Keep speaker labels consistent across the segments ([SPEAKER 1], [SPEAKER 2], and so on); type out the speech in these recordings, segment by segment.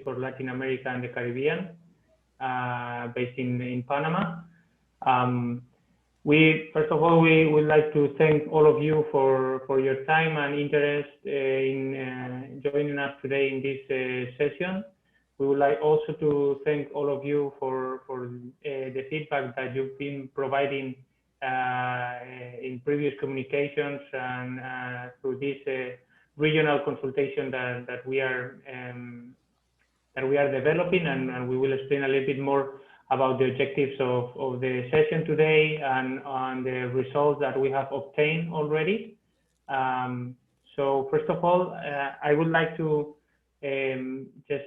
[SPEAKER 1] for Latin America and the Caribbean, based in Panama. First of all, we would like to thank all of you for your time and interest in joining us today in this session. We would like also to thank all of you for the feedback that you've been providing in previous communications and through this regional consultation that we are developing, and we will explain a little bit more about the objectives of the session today and on the results that we have obtained already. So first of all, I would like to just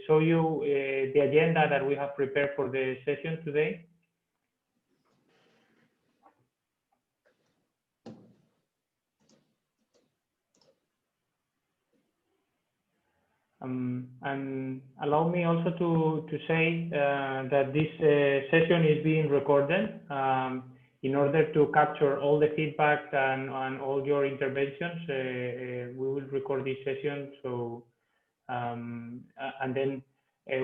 [SPEAKER 1] show you the agenda that we have prepared for the session today. And allow me also to say that this session is being recorded in order to capture all the feedback and all your interventions. We will record this session, so and then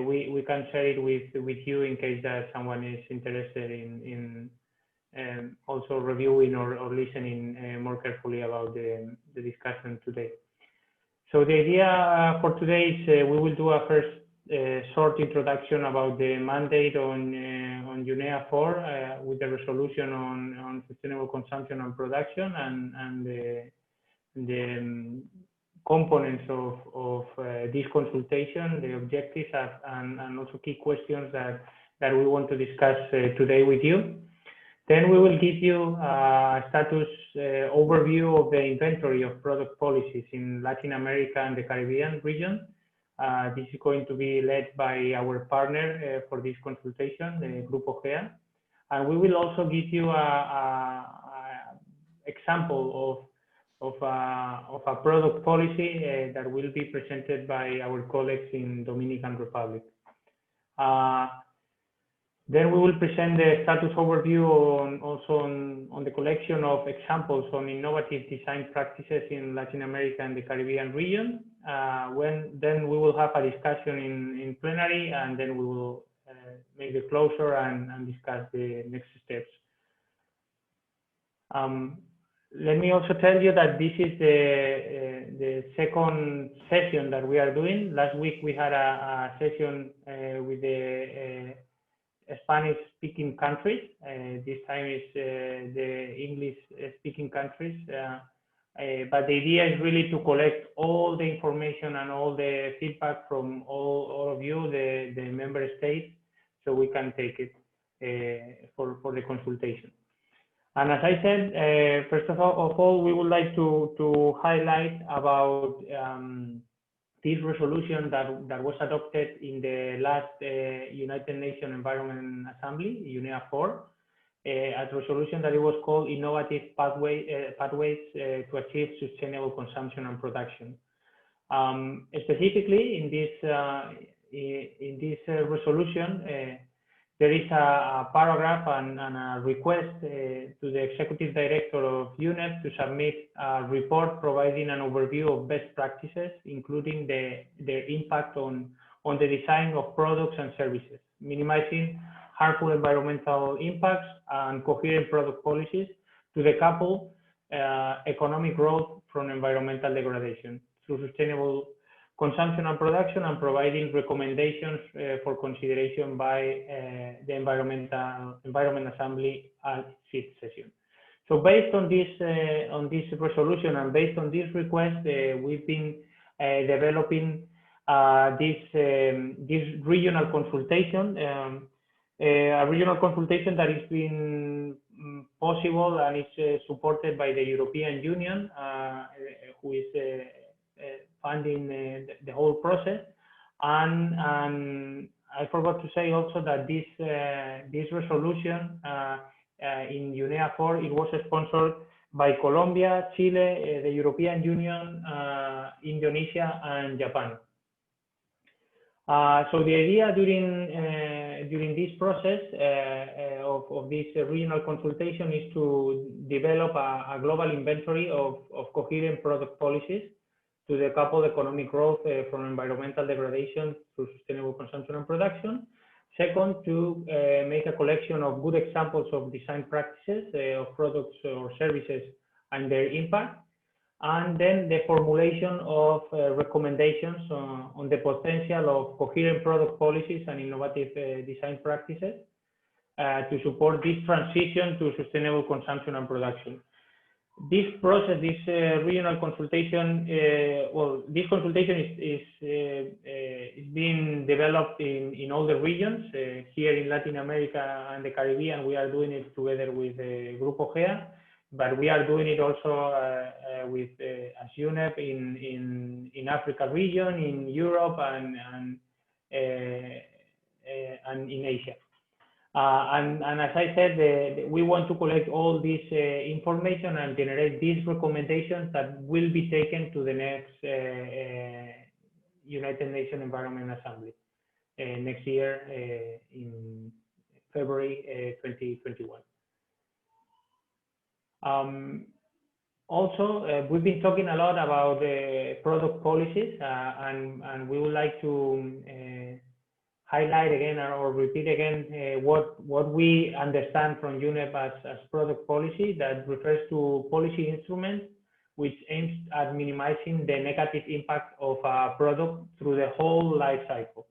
[SPEAKER 1] we can share it with you in case that someone is interested in also reviewing or listening more carefully about the discussion today. So the idea for today is we will do a first short introduction about the mandate on UNEP 4 with the resolution on sustainable consumption and production and the components of this consultation, the objectives, and also key questions that we want to discuss today with you. Then we will give you a status overview of the inventory of product policies in Latin America and the Caribbean region. This is going to be led by our partner for this consultation, the Grupo GEA. And we will also give you a example of a product policy that will be presented by our colleagues in Dominican Republic. Then we will present the status overview on the collection of examples on innovative design practices in Latin America and the Caribbean region. Then we will have a discussion in plenary, and then we will make the closure and discuss the next steps. Let me also tell you that this is the second session that we are doing. Last week we had a session with the Spanish-speaking countries. This time is the English-speaking countries. But the idea is really to collect all the information and all the feedback from all of you, the member states, so we can take it for the consultation. And as I said, first of all, we would like to highlight about this resolution that was adopted in the last United Nations Environment Assembly, UNEP 4, a resolution that it was called Innovative Pathways to Achieve Sustainable Consumption and Production. Specifically, in this resolution, there is a paragraph and a request to the Executive Director of UNEP to submit a report providing an overview of best practices, including their impact on the design of products and services, minimizing harmful environmental impacts and coherent product policies to decouple economic growth from environmental degradation through sustainable consumption and production, and providing recommendations for consideration by the Environment Assembly at its session. So based on this resolution and based on this request, we've been developing this regional consultation, a regional consultation that has been possible and is supported by the European Union, who is funding the whole process, and I forgot to say also that this resolution in UNEP 4, it was sponsored by Colombia, Chile, the European Union, Indonesia, and Japan. So the idea during this process of this regional consultation is to develop a global inventory of coherent product policies to decouple economic growth from environmental degradation through sustainable consumption and production. Second, to make a collection of good examples of design practices of products or services and their impact. And then the formulation of recommendations on the potential of coherent product policies and innovative design practices to support this transition to sustainable consumption and production. This process, this regional consultation, this consultation is being developed in all the regions. Here in Latin America and the Caribbean, we are doing it together with Grupo GEA, but we are doing it also with as UNEP in Africa region, in Europe, and in Asia. And as I said, we want to collect all this information and generate these recommendations that will be taken to the next United Nations Environment Assembly next year in February 2021. Also, we've been talking a lot about product policies, and we would like to highlight again or repeat again what we understand from UNEP as product policy, that refers to policy instruments which aims at minimizing the negative impact of a product through the whole life cycle.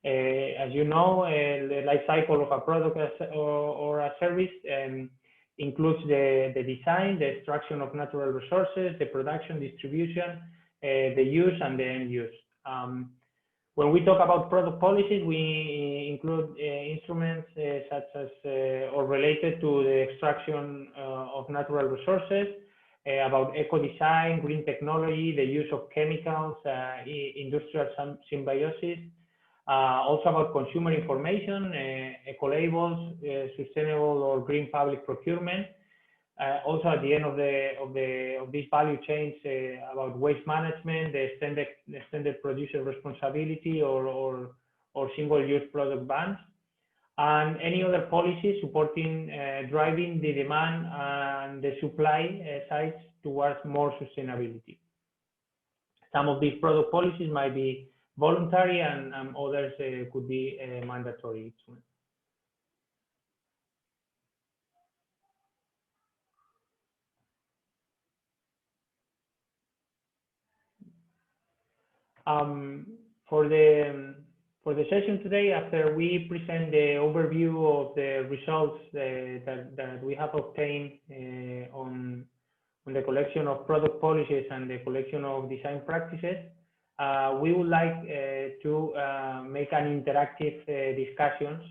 [SPEAKER 1] As you know, the life cycle of a product or a service includes the design, the extraction of natural resources, the production, distribution, the use, and the end use. When we talk about product policies, we include instruments such as or related to the extraction of natural resources, about eco-design, green technology, the use of chemicals, industrial symbiosis, also about consumer information, eco-labels, sustainable or green public procurement. Also at the end of these value chains, about waste management, the extended producer responsibility or single-use product bans, and any other policy supporting driving the demand and the supply sides towards more sustainability. Some of these product policies might be voluntary, and others could be mandatory. For the session today, after we present the overview of the results that we have obtained on the collection of product policies and the collection of design practices, we would like to make an interactive discussion,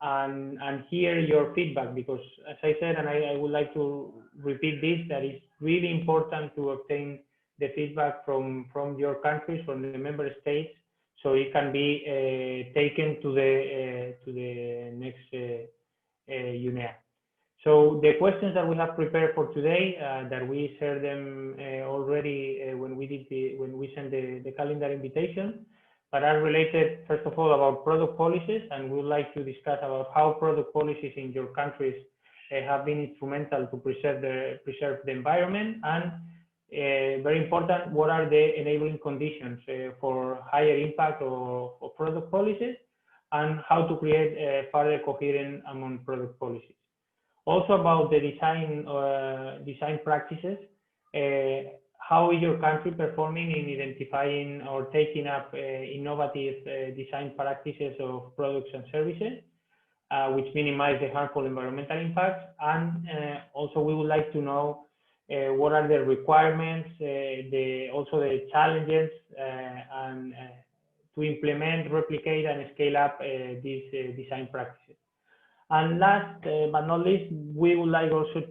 [SPEAKER 1] and hear your feedback, because as I said, and I would like to repeat this, that it's really important to obtain the feedback from your countries, from the member states, so it can be taken to the next UNEP. So the questions that we have prepared for today, that we shared them already when we sent the calendar invitation, but are related first of all about product policies, and we would like to discuss about how product policies in your countries have been instrumental to preserve the environment, and very important, what are the enabling conditions for higher impact of product policies, and how to create further coherence among product policies. Also about the design practices, how is your country performing in identifying or taking up innovative design practices of products and services, which minimize the harmful environmental impacts, and also we would like to know what are the requirements, also the challenges, and to implement, replicate, and scale up these design practices. And last but not least, we would like also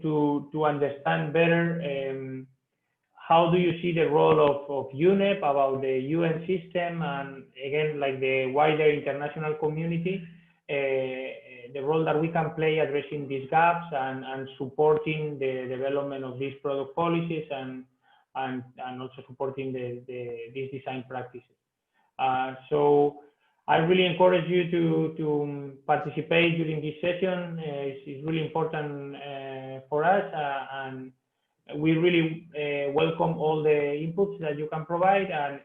[SPEAKER 1] to understand better how do you see the role of UNEP, about the UN system, and again, like the wider international community, the role that we can play addressing these gaps and supporting the development of these product policies, and also supporting these design practices. So I really encourage you to participate during this session. It's really important for us, and we really welcome all the inputs that you can provide. And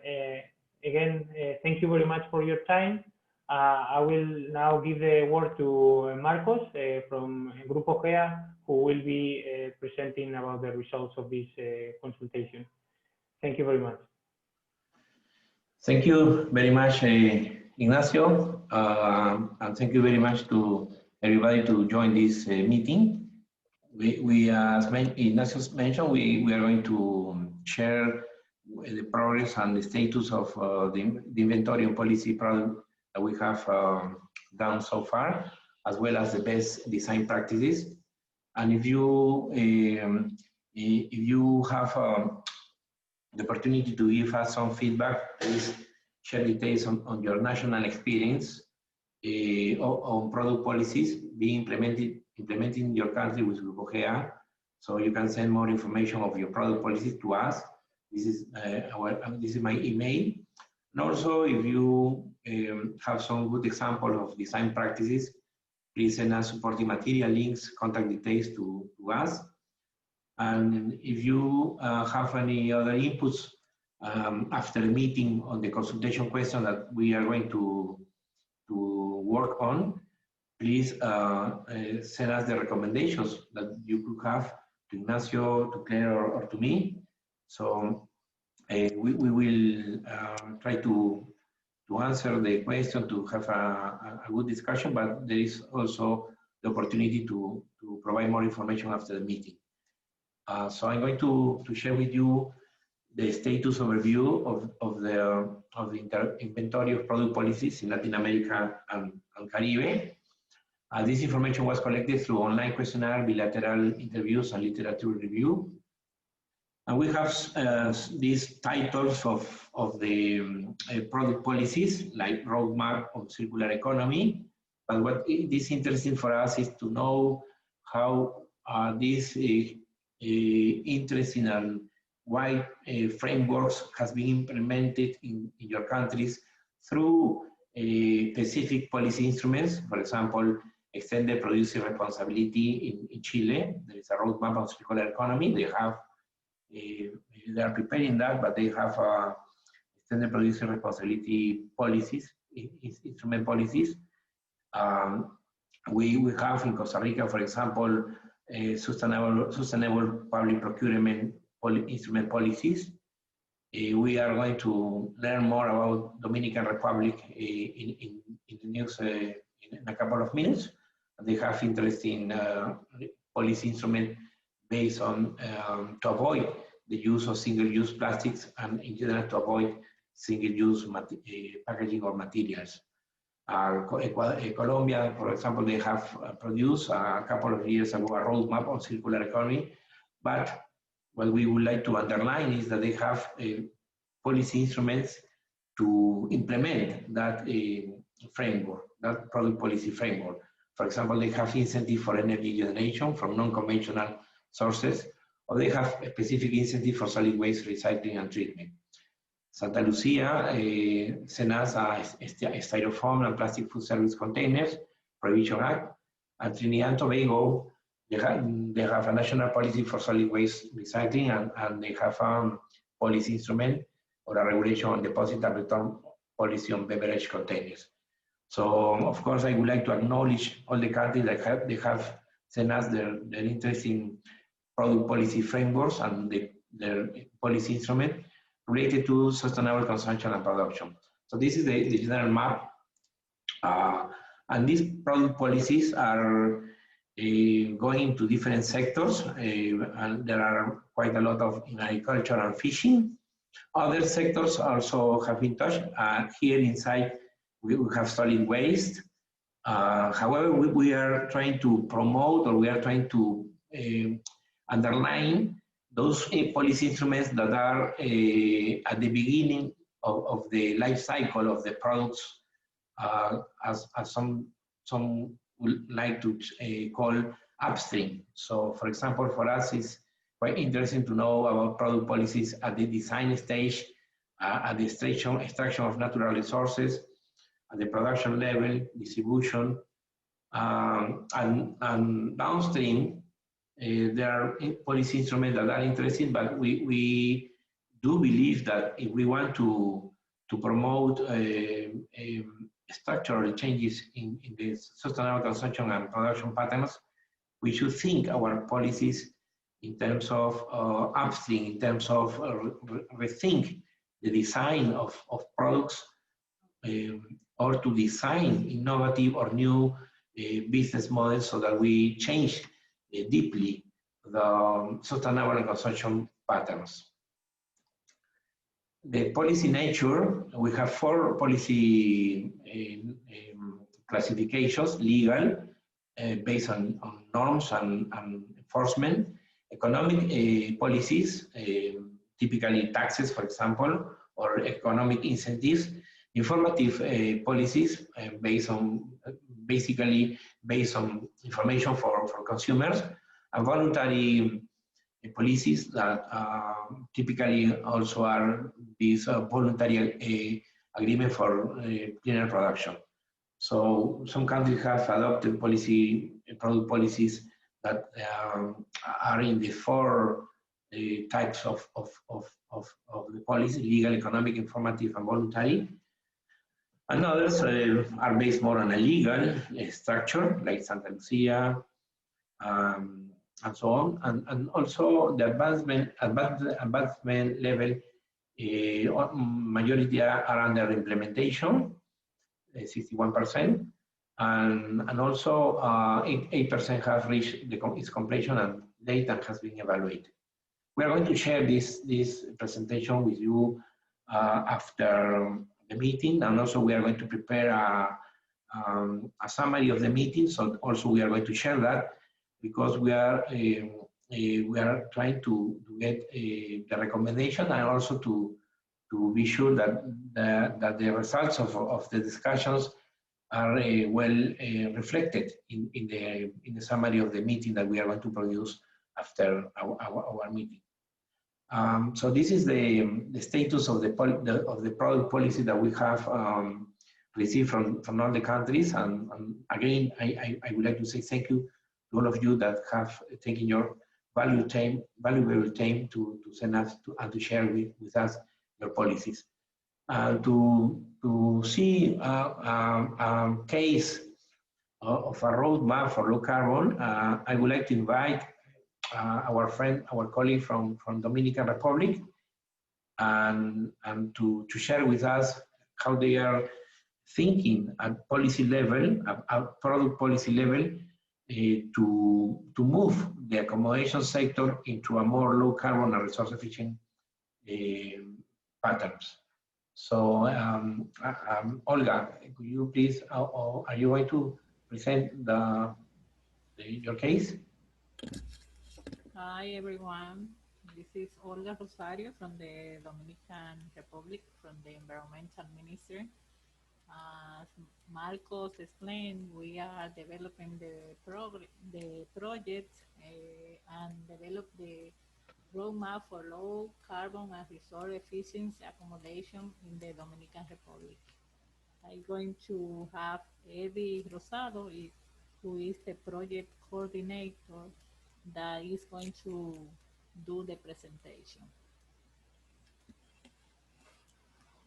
[SPEAKER 1] again, thank you very much for your time. I will now give the word to Marcos from Grupo GEA, who will be presenting about the results of this consultation. Thank you very much.
[SPEAKER 2] Thank you very much, Ignacio, and thank you very much to everybody to join this meeting. As Ignacio mentioned, we are going to share the progress and the status of the inventory and policy product that we have done so far, as well as the best design practices. And if you have the opportunity to give us some feedback, please share details on your national experience on product policies being implemented in your country with Grupo GEA. So you can send more information of your product policies to us. This is my email. And also, if you have some good example of design practices, please send us supporting material links, contact details to us. And if you have any other inputs after the meeting on the consultation question that we are going to work on, please send us the recommendations that you could have to Ignacio, to Claire, or to me. So we will try to answer the question, to have a good discussion, but there is also the opportunity to provide more information after the meeting. So I'm going to share with you the status overview of the inventory of product policies in Latin America and Caribbean. This information was collected through online questionnaire, bilateral interviews, and literature review. And we have these titles of the product policies, like Roadmap on Circular Economy. But what is interesting for us is to know how these interesting and wide frameworks has been implemented in your countries through specific policy instruments. For example, extended producer responsibility in Chile. There is a roadmap on circular economy. They are preparing that, but they have extended producer responsibility policies, instrument policies. We have in Costa Rica, for example, sustainable public procurement instrument policies. We are going to learn more about Dominican Republic in the news in a couple of minutes. They have interesting policy instrument based on to avoid the use of single-use plastics and in general to avoid single-use packaging or materials. Colombia, for example, they have produced a couple of years ago a roadmap on circular economy, but what we would like to underline is that they have policy instruments to implement that framework, that product policy framework. For example, they have incentive for energy generation from non-conventional sources, or they have a specific incentive for solid waste recycling and treatment. Santa Lucia sent us a styrofoam and plastic food service containers Prohibition Act, and Trinidad and Tobago, they have a national policy for solid waste recycling, and they have a policy instrument or a regulation on deposit and return policy on beverage containers. So, of course, I would like to acknowledge all the countries that they have sent us their interesting product policy frameworks and their policy instrument related to sustainable consumption and production. So this is the general map. And these product policies are going to different sectors, and there are quite a lot of in agriculture and fishing. Other sectors also have been touched. Here inside, we have solid waste. However, we are trying to promote, or we are trying to underline those policy instruments that are at the beginning of the life cycle of the products, as some would like to call upstream. So, for example, for us, it's quite interesting to know about product policies at the design stage, at the extraction of natural resources, at the production level, distribution, and downstream, There are policy instruments that are interesting, but we do believe that if we want to promote structural changes in the sustainable consumption and production patterns, we should think our policies in terms of upstream, in terms of rethink the design of products, or to design innovative or new business models so that we change deeply the sustainable consumption patterns. The policy nature, we have 4 policy classifications: legal, based on norms and enforcement; economic policies, typically taxes, for example, or economic incentives; informative policies, basically based on information for consumers; and voluntary policies that typically also are these voluntary agreement for cleaner production. So some countries have adopted product policies that are in the 4 types of the policy: legal, economic, informative, and voluntary. And others are based more on a legal structure, like Santa Lucia, and so on. And also the advancement level, majority are under implementation, 61%, and also 8% have reached its completion and data has been evaluated. We are going to share this presentation with you after the meeting, and also we are going to prepare a summary of the meeting. So also we are going to share that, because we are trying to get the recommendation, and also to be sure that the results of the discussions are well reflected in the summary of the meeting that we are going to produce after our meeting. So this is the status of the product policy that we have received from all the countries. And again, I would like to say thank you to all of you that have taken your valuable time to send us and to share with us your policies. To see a case of a roadmap for low carbon, I would like to invite our colleague from Dominican Republic, and to share with us how they are thinking at policy level, at product policy level, to move the accommodation sector into a more low carbon and resource efficient patterns. So Olga, could you please, are you going to present your case?
[SPEAKER 3] Hi everyone, this is Olga Rosario from the Dominican Republic, from the Environmental Ministry. As Marcos explained, we are developing the project and develop the roadmap for low carbon and resource efficiency accommodation in the Dominican Republic. I'm going to have Eddie Rosado, who is the project coordinator, that is going to do the presentation.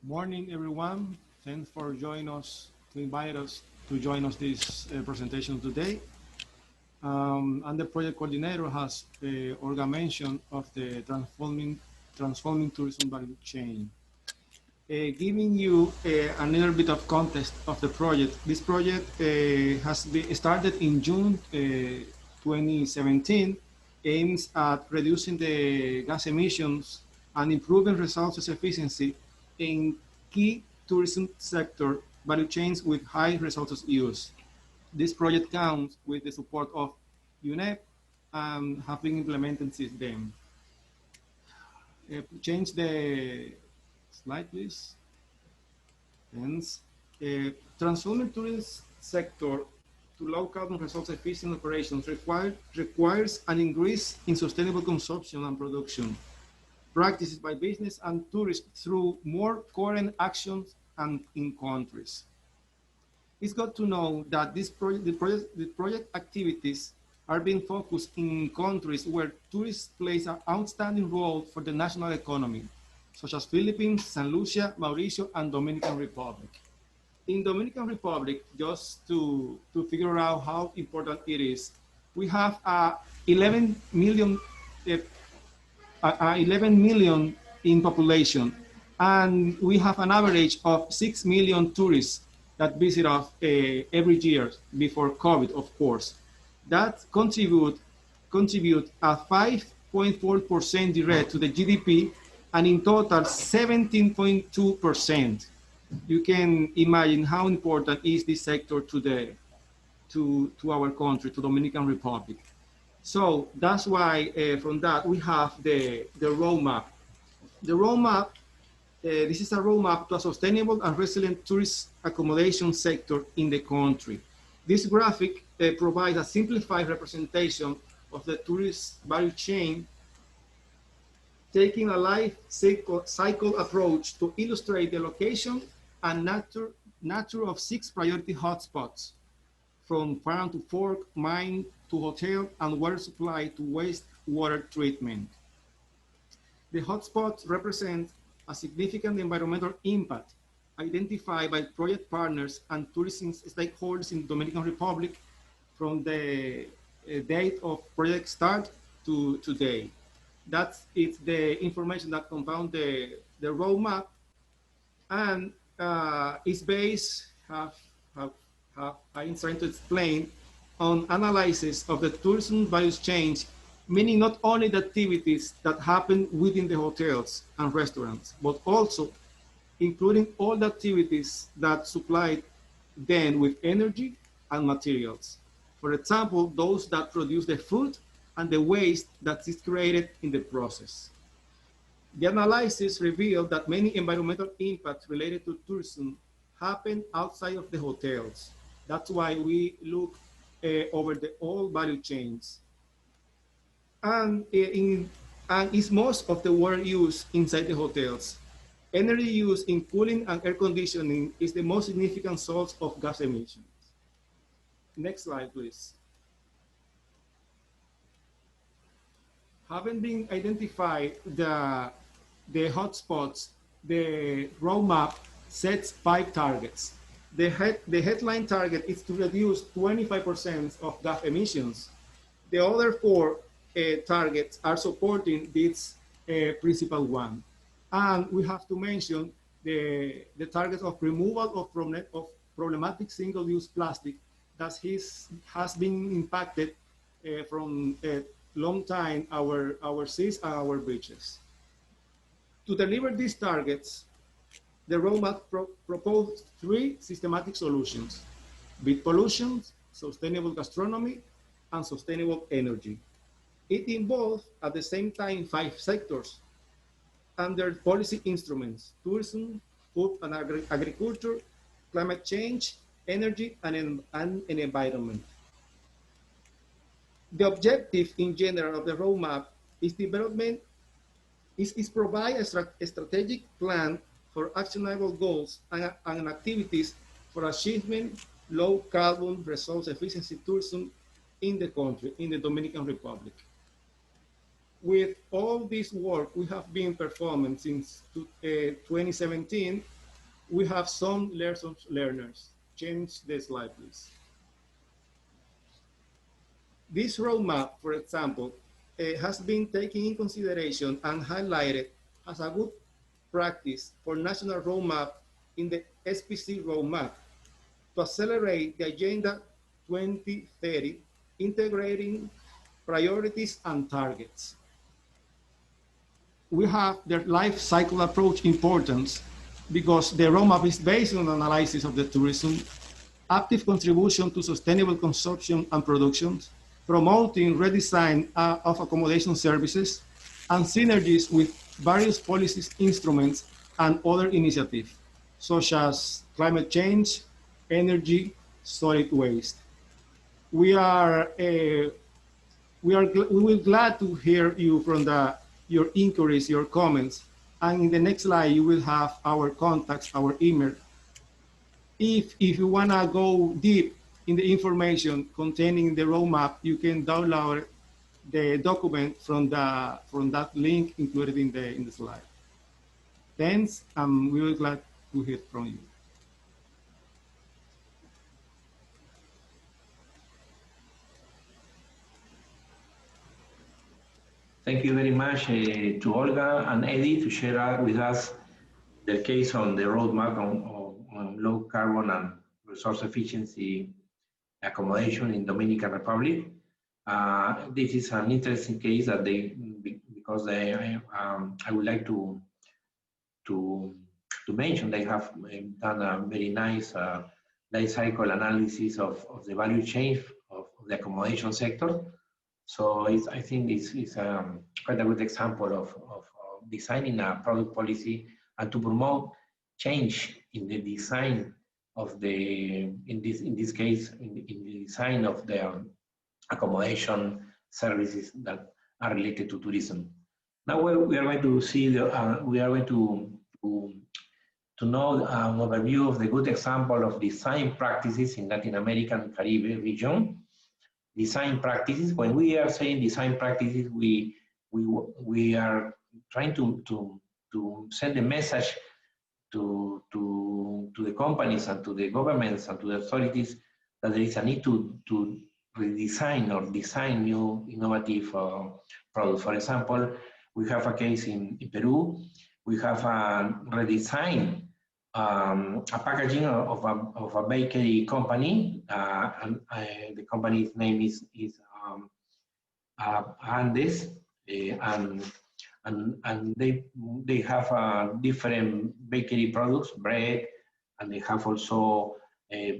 [SPEAKER 4] Morning, everyone. Thanks for joining us, to invite us to join us this presentation today. I'm the project coordinator, as Olga mentioned, of the transforming tourism value chain. Giving you a little bit of context of the project. This project has been started in June 2017, aims at reducing the gas emissions and improving resources efficiency in key tourism sector value chains with high resources use. This project counts with the support of UNEP and have been implemented since then. Change the slide, please. Hence, transforming tourism sector to low carbon resource efficient operations requires an increase in sustainable consumption and production practices by business and tourists through more coherent actions and in countries. It's got to know that the project activities are being focused in countries where tourists play an outstanding role for the national economy, such as Philippines, St. Lucia, Mauricio, and Dominican Republic. In Dominican Republic, just to figure out how important it is, we have 11 million in population, and we have an average of 6 million tourists that visit us every year before COVID, of course. That contribute a 5.4% direct to the GDP, and in total 17.2%. You can imagine how important is this sector today to our country, to Dominican Republic. So that's why from that we have the roadmap. The roadmap, this is a roadmap to a sustainable and resilient tourist accommodation sector in the country. This graphic provides a simplified representation of the tourist value chain, taking a life cycle approach to illustrate the location and nature of 6 priority hotspots, from farm to fork, mine to hotel, and water supply to wastewater treatment. The hotspots represent a significant environmental impact identified by project partners and tourism stakeholders in the Dominican Republic from the date of project start to today. That's the information that compound the roadmap, and it's based, I'm trying to explain, on analysis of the tourism value chain, meaning not only the activities that happen within the hotels and restaurants, but also including all the activities that supply them with energy and materials. For example, those that produce the food and the waste that is created in the process. The analysis revealed that many environmental impacts related to tourism happen outside of the hotels. That's why we look over the all value chains. And is most of the water used inside the hotels. Energy use in cooling and air conditioning is the most significant source of gas emissions. Next slide, please. Having been identified the hotspots, the roadmap sets 5 targets. The headline target is to reduce 25% of gas emissions. The other 4 targets are supporting this principal one. And we have to mention the target of removal of problematic single-use plastic that has been impacted from a long time our seas and our beaches. To deliver these targets, the roadmap proposed 3 systematic solutions: beat pollution, sustainable gastronomy, and sustainable energy. It involved at the same time 5 sectors under policy instruments: tourism, food and agriculture, climate change, energy, and environment. The objective in general of the roadmap is provide a strategic plan for actionable goals and activities for achievement low carbon resource efficiency tourism in the country, in the Dominican Republic. With all this work we have been performing since 2017, we have some lessons learned. Change the slide, please. This roadmap, for example, has been taken in consideration and highlighted as a good practice for national roadmap in the SPC roadmap to accelerate the Agenda 2030, integrating priorities and targets. We have the life cycle approach importance because the roadmap is based on analysis of the tourism, active contribution to sustainable consumption and production, promoting redesign of accommodation services, and synergies with various policy instruments and other initiatives, such as climate change, energy, solid waste. We will glad to hear you from your inquiries, your comments, and in the next slide you will have our contacts, our email. If you wanna go deep in the information containing the roadmap, you can download the document from that link included in the slide. Thanks, and we will be glad to hear from you.
[SPEAKER 2] Thank you very much to Olga and Eddie to share with us their case on the roadmap on low carbon and resource efficiency accommodation in Dominican Republic. This is an interesting case that I would like to mention they have done a very nice life cycle analysis of the value chain of the accommodation sector. So I think it's quite a good example of designing a product policy and to promote change in the design of in this case, in the design of the accommodation services that are related to tourism. Now we are going to see we are going to know an overview of the good example of design practices in Latin America and Caribbean region. Design practices. When we are saying design practices, we are trying to send a message to the companies and to the governments and to the authorities that there is a need to redesign or design new innovative products. For example, we have a case in Peru. We have a redesign a packaging of a bakery company, and the company's name is Andes, and they have different bakery products, bread, and they have also,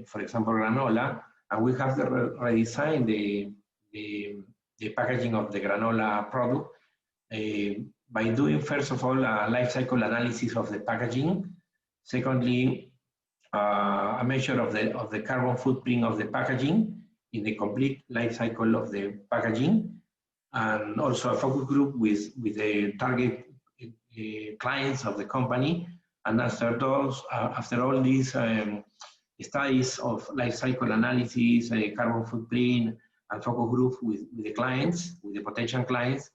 [SPEAKER 2] for example, granola, and we have to redesign the packaging of the granola product by doing, first of all, a life cycle analysis of the packaging. Secondly, a measure of the carbon footprint of the packaging in the complete life cycle of the packaging, and also a focus group with the target clients of the company. And after all these studies of life cycle analysis, carbon footprint, and focus group with the clients, with the potential clients,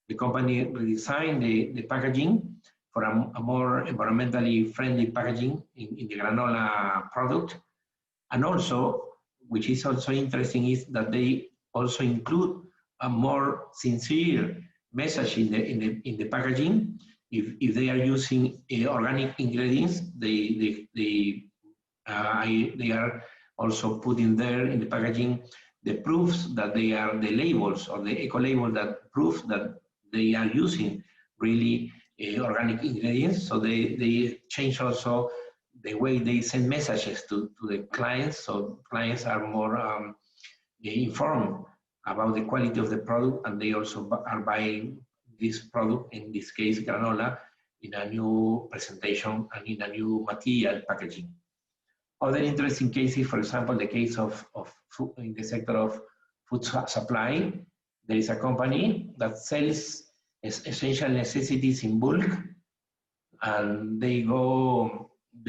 [SPEAKER 2] the company redesigned the packaging for a more environmentally friendly packaging in the granola product. And also, which is also interesting, is that they also include a more sincere message in the packaging. If they are using organic ingredients, they are also putting there in the packaging the proofs that they are the labels or the eco label that prove that they are using really organic ingredients. So they change also the way they send messages to the clients, so clients are more informed about the quality of the product, and they also are buying this product, in this case granola, in a new presentation and in a new material packaging. Other interesting cases, for example, the case of food, in the sector of food supply. There is a company that sells essential necessities in bulk, and they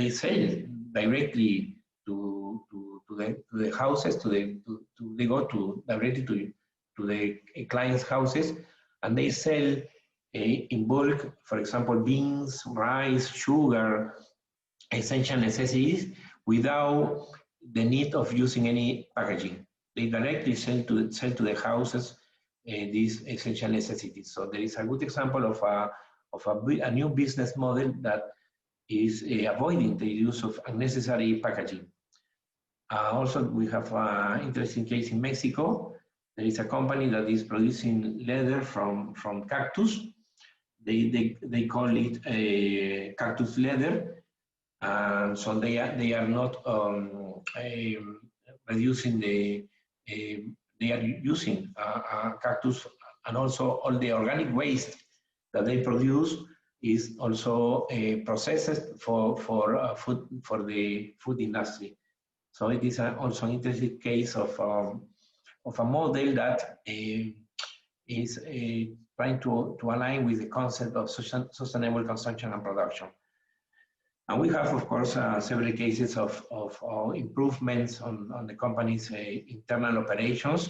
[SPEAKER 2] sell directly to the houses, they go directly to the clients' houses, and they sell in bulk, for example, beans, rice, sugar, essential necessities, without the need of using any packaging. They directly sell to the houses these essential necessities. So there is a good example of a new business model that is avoiding the use of unnecessary packaging. Also, we have an interesting case in Mexico. There is a company that is producing leather from cactus. They call it cactus leather. So they are not reducing they are using cactus, and also all the organic waste that they produce is also processed for the food industry. So it is also an interesting case of a model that is trying to align with the concept of sustainable consumption and production. And we have, of course, several cases of improvements on the company's internal operations,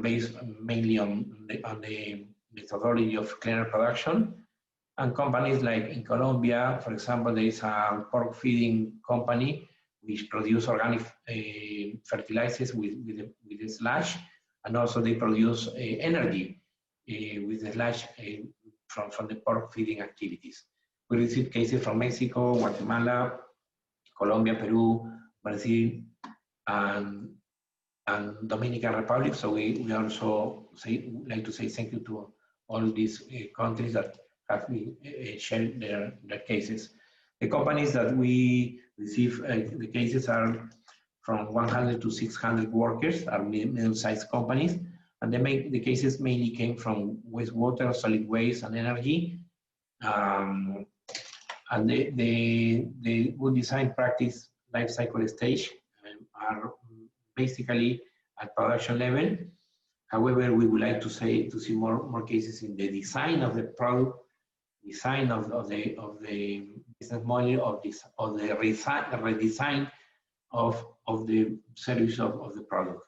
[SPEAKER 2] based mainly on the methodology of cleaner production. And companies like in Colombia, for example, there is a pork feeding company which produce organic fertilizers with the sludge, and also they produce energy with the sludge from the pork feeding activities. We receive cases from Mexico, Guatemala, Colombia, Peru, Brazil, and Dominican Republic. So we also like to say thank you to all these countries that have shared their cases. The companies that we receive the cases are from 100 to 600 workers, are middle-sized companies, and the cases mainly came from wastewater, solid waste, and energy. And the good design practice life cycle stage are basically at production level. However, we would like to see more cases in the design of the product, design of the business model, of the redesign of the service of the product.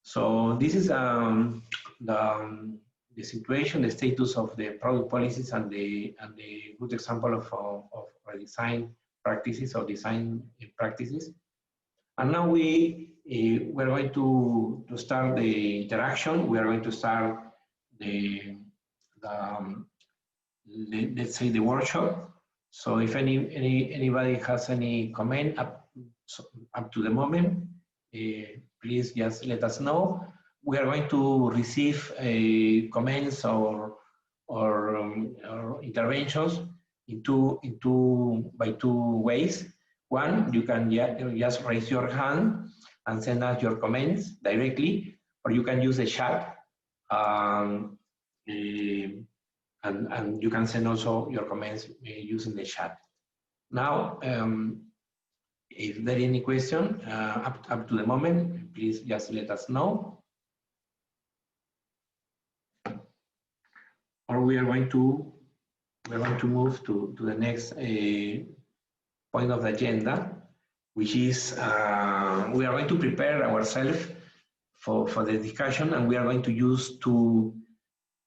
[SPEAKER 2] So this is the situation, the status of the product policies, and the good example of redesign practices or design practices. And now we're going to start the interaction. We are going to start let's say the workshop. So if anybody has any comment up to the moment, please just let us know. We are going to receive comments or interventions by two ways. One, you can just raise your hand and send us your comments directly, or you can use the chat, and you can send also your comments using the chat. Now, if there is any question up to the moment, please just let us know. Or we are going to move to the next point of the agenda, which is we are going to prepare ourselves for the discussion, and we are going to use two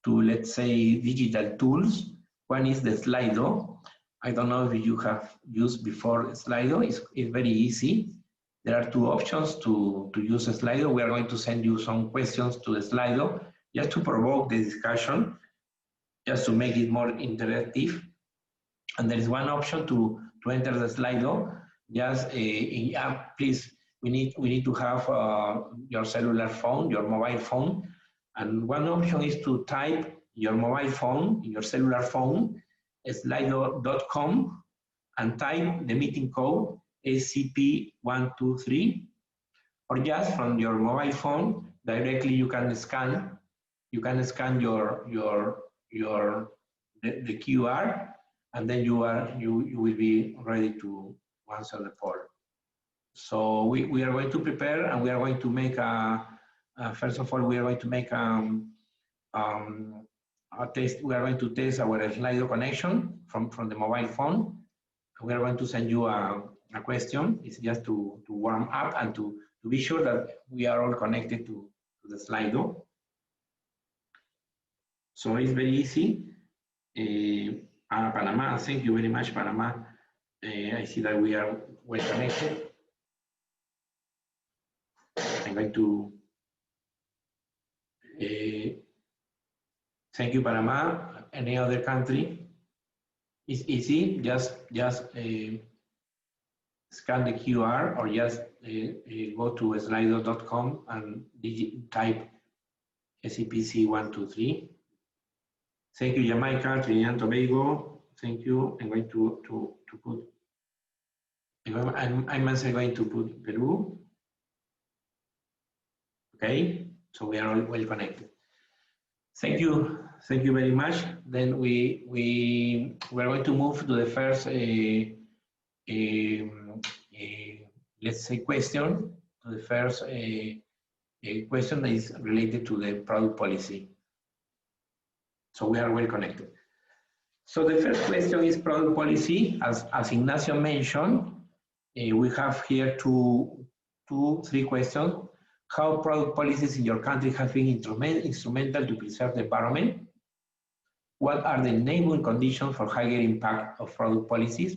[SPEAKER 2] let's say digital tools. One is the Slido. I don't know if you have used before Slido. It's very easy. There are two options to use a Slido. We are going to send you some questions to the Slido just to provoke the discussion, just to make it more interactive. And there is one option to enter the Slido. Just please, we need to have your cellular phone, your mobile phone. And one option is to type your mobile phone, your cellular phone, slido.com, and type the meeting code SCP-123, or just from your mobile phone directly you can scan the QR, and then you will be ready to answer the poll. So we are going to prepare, and we are going to make first of all, we are going to make a test. We are going to test our Slido connection from the mobile phone. We are going to send you a question. It's just to warm up and to be sure that we are all connected to the Slido. So it's very easy. Panama, thank you very much, Panama. I see that we are well connected. I'm going to thank you, Panama. Any other country? It's easy. Just scan the QR, or just go to slido.com and type SCPC-123. Thank you, Jamaica, Trinidad and Tobago. Thank you. I'm going to put. I'm also going to put Peru. Okay, so we are all well connected. Thank you very much. Then we're going to move to the first let's say question, to the first question that is related to the product policy. So we are well connected. So the first question is product policy. As Ignacio mentioned, we have here three questions. How product policies in your country have been instrumental to preserve the environment? What are the enabling conditions for higher impact of product policies?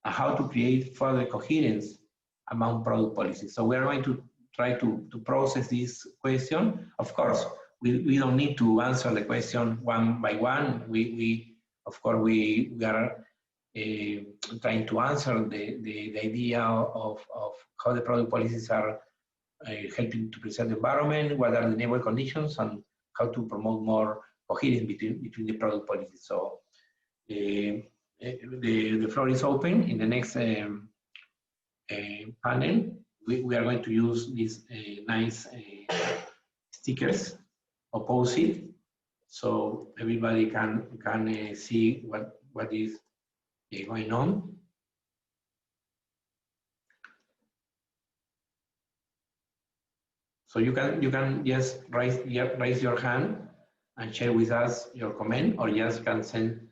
[SPEAKER 2] And how to create further coherence among product policies. So we're going to try to process this question. Of course, we don't need to answer the question one by one. Of course, we are trying to answer the idea of how the product policies are helping to preserve the environment, what are the enabling conditions, and how to promote more coherence between the product policies. So the floor is open. In the next panel, we are going to use these nice stickers opposite, so everybody can see what is going on. So you can just raise your hand and share with us your comment, or just can send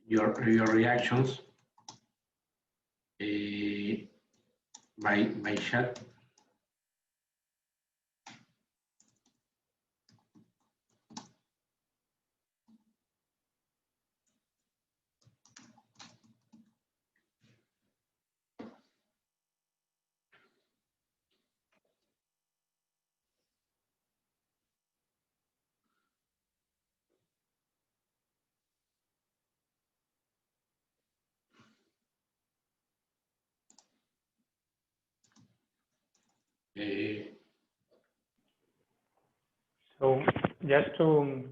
[SPEAKER 2] your reactions by chat.
[SPEAKER 1] So just to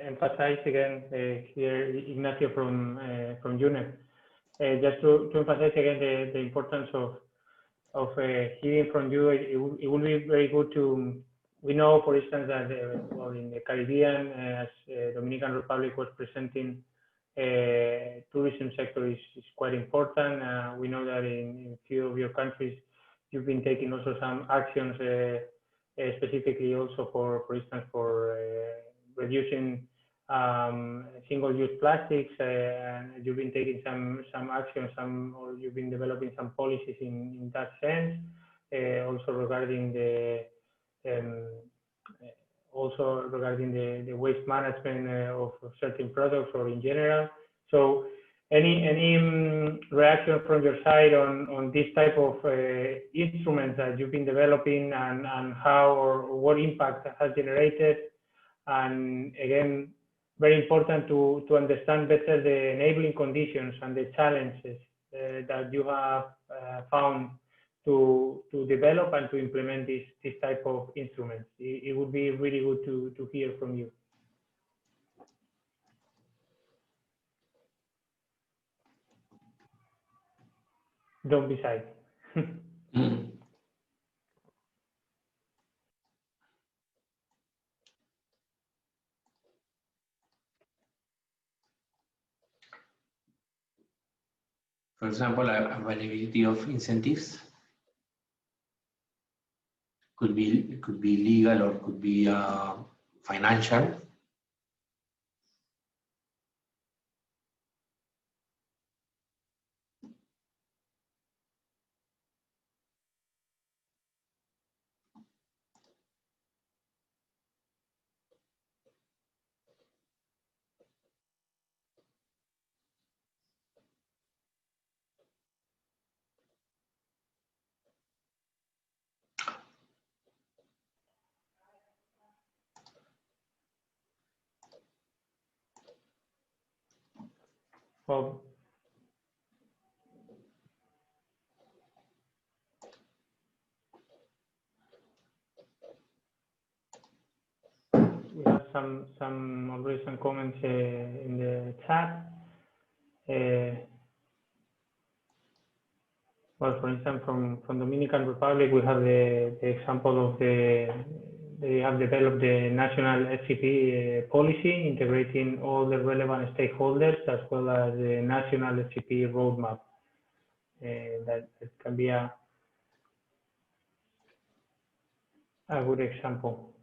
[SPEAKER 1] emphasize again here, Ignacio from UNEP, just to emphasize again the importance of hearing from you. It would be very good to. We know, for instance, that well, in the Caribbean, as Dominican Republic was presenting, tourism sector is quite important. We know that in a few of your countries, you've been taking also some actions, specifically also for instance, for reducing single-use plastics, and you've been taking some actions, or you've been developing some policies in that sense. Also regarding the waste management of certain products, or in general. So any reaction from your side on this type of instruments that you've been developing, and how or what impact has generated? And again, very important to understand better the enabling conditions and the challenges that you have found to develop and to implement this type of instruments. It would be really good to hear from you. Don't be shy.
[SPEAKER 2] For example, availability of incentives could be legal, or could be financial.
[SPEAKER 1] Well, we have already some comments in the chat. Well, for instance, from Dominican Republic, we have the example of they have developed the national SCP policy, integrating all the relevant stakeholders, as well as the national SCP roadmap. That can be a good example.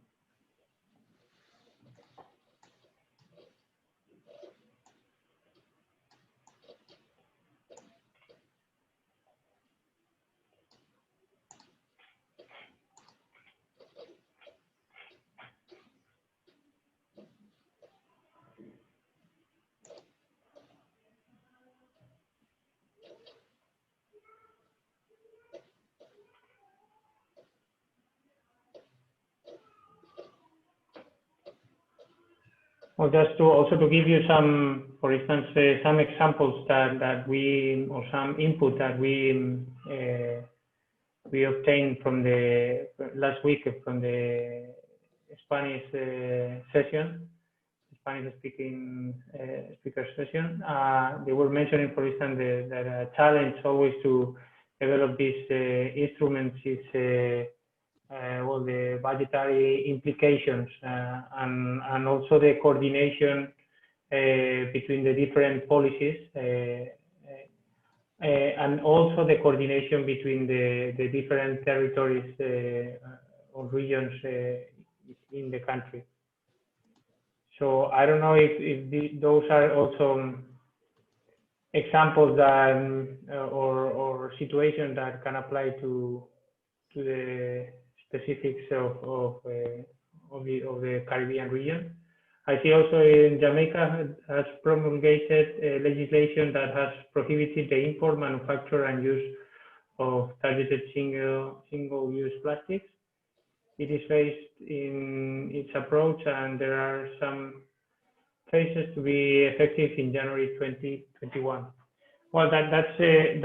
[SPEAKER 1] Well, just to also to give you some, for instance, some examples that we, or some input that we obtained from the last week from the Spanish session, Spanish speaking speaker session. They were mentioning, for instance, that a challenge always to develop these instruments is well, the budgetary implications and also the coordination between the different policies and also the coordination between the different territories or regions in the country. So I don't know if those are also examples that or situations that can apply to the specifics of the Caribbean region. I see also in Jamaica has promulgated legislation that has prohibited the import, manufacture, and use of targeted single-use plastics. It is phased in its approach, and there are some phases to be effective in January 2021. Well, that's an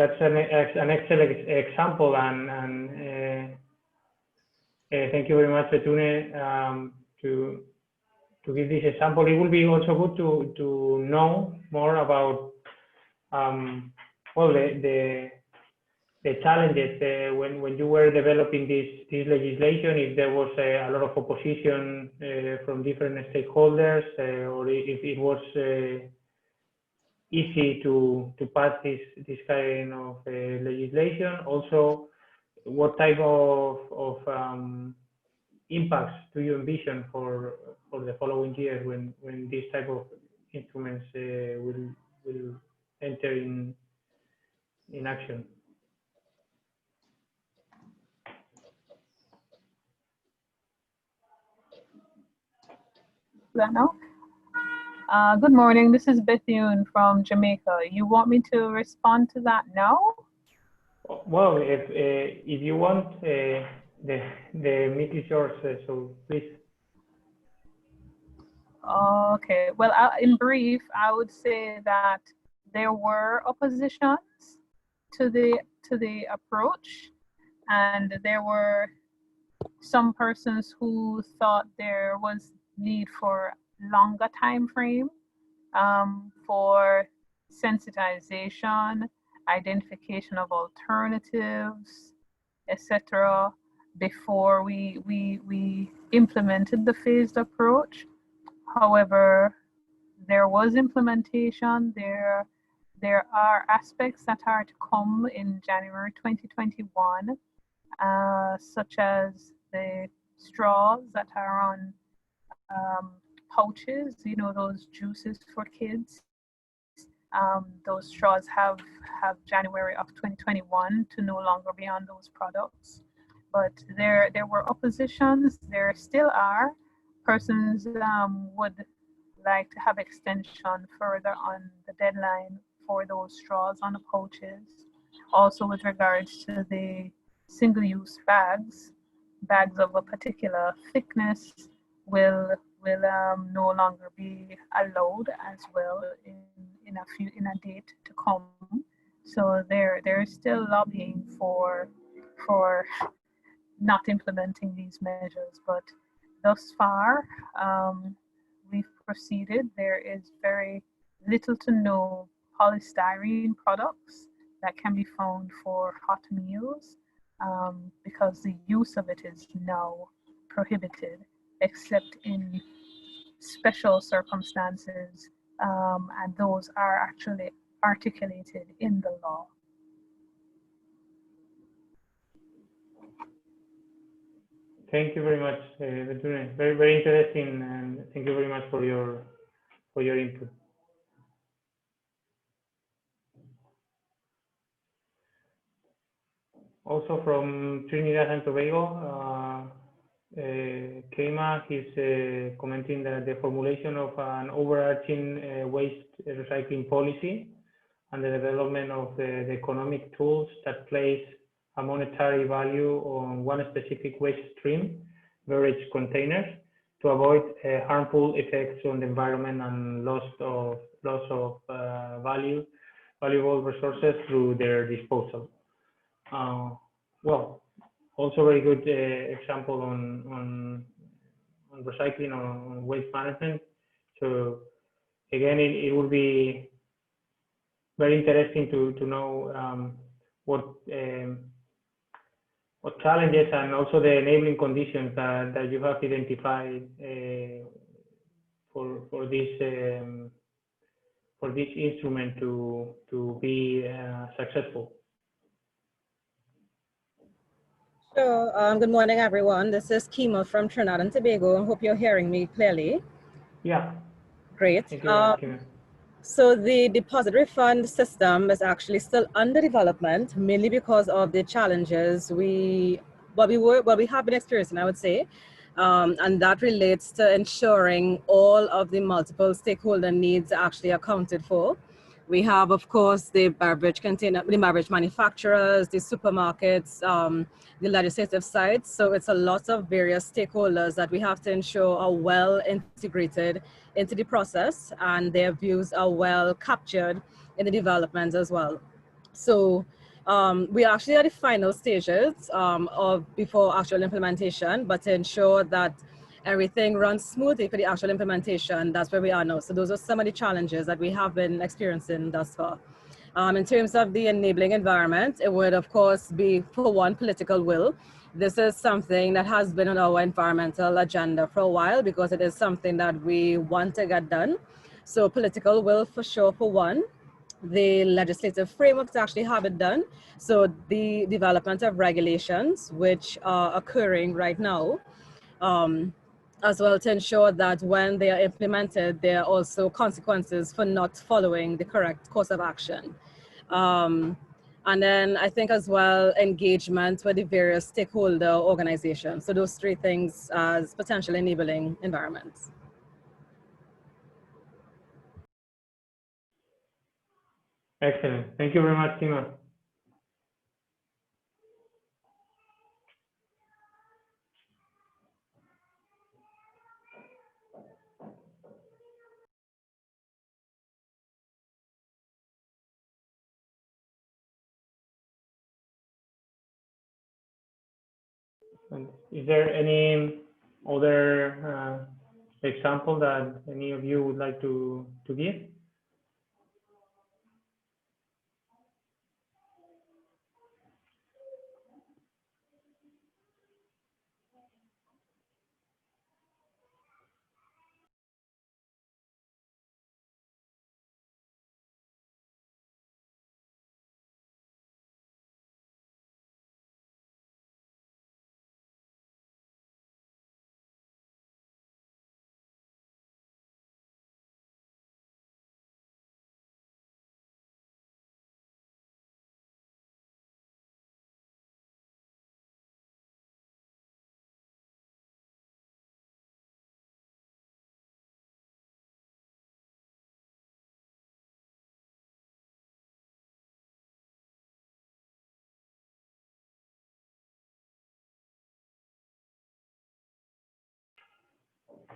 [SPEAKER 1] excellent example, and thank you very much, Betune, to give this example. It will be also good to know more about well the challenges when you were developing this legislation. If there was a lot of opposition from different stakeholders, or if it was easy to pass this kind of legislation. Also, what type of impacts do you envision for the following year when this type of instruments will enter in action?
[SPEAKER 5] Good morning. This is Bethune from Jamaica. You want me to respond to that now?
[SPEAKER 1] Well, if you want, the meet is yours. So please.
[SPEAKER 5] Okay. Well, in brief, I would say that there were oppositions to the approach, and there were some persons who thought there was need for longer time frame for sensitization, identification of alternatives, etc., before we implemented the phased approach. However, there was implementation. There are aspects that are to come in January 2021, such as the straws that are on pouches, you know, those juices for kids. Those straws have January of 2021 to no longer be on those products. But there were oppositions, there still are. Persons would like to have extension further on the deadline for those straws on the pouches. Also with regards to the single-use bags of a particular thickness will no longer be allowed as well in a date to come. So there is still lobbying for not implementing these measures, but thus far we've proceeded. There is very little to no polystyrene products that can be found for hot meals because the use of it is now prohibited, except in special circumstances, and those are actually articulated in the law.
[SPEAKER 1] Thank you very much, Betune. Very, very interesting, and thank you very much for your input. Also from Trinidad and Tobago, Keima is commenting that the formulation of an overarching waste recycling policy and the development of the economic tools that place a monetary value on one specific waste stream, beverage containers, avoid harmful effects on the environment and loss of valuable resources through their disposal. Well, also very good example on recycling, on waste management. So again, it will be very interesting to know what challenges and also the enabling conditions that you have identified for this instrument to be successful.
[SPEAKER 6] So, good morning, everyone. This is Kima from Trinidad and Tobago. I hope you're hearing me clearly.
[SPEAKER 1] Yeah.
[SPEAKER 6] Great.
[SPEAKER 1] Thank you, Kima.
[SPEAKER 6] So the deposit refund system is actually still under development, mainly because of the challenges we have been experiencing, I would say, and that relates to ensuring all of the multiple stakeholder needs are actually accounted for. We have, of course, the beverage manufacturers, the supermarkets, the legislative sides. So it's a lot of various stakeholders that we have to ensure are well integrated into the process and their views are well captured in the development as well. So we are actually at the final stages before actual implementation, but to ensure that everything runs smoothly for the actual implementation, that's where we are now. So those are some of the challenges that we have been experiencing thus far. In terms of the enabling environment, it would of course be, for one, political will. This is something that has been on our environmental agenda for a while because it is something that we want to get done. So political will for sure, for one. The legislative framework to actually have it done. So the development of regulations, which are occurring right now, as well to ensure that when they are implemented, there are also consequences for not following the correct course of action. And then I think as well, engagement with the various stakeholder organizations. So those three things as potential enabling environments.
[SPEAKER 1] Excellent. Thank you very much, Kima. Is there any other example that any of you would like to give?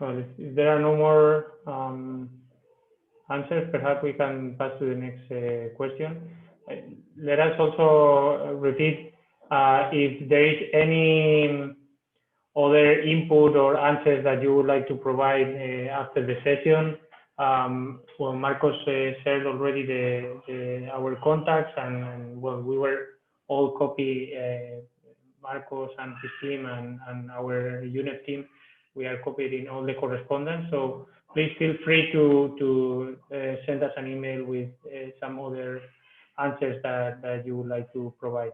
[SPEAKER 1] So if there are no more answers, perhaps we can pass to the next question. Let us also repeat if there is any other input or answers that you would like to provide after the session. Well, Marcos shared already our contacts, and well, we were all copy Marcos and his team and our UNEP team. We are copied in all the correspondence. So please feel free to send us an email with some other answers that you would like to provide.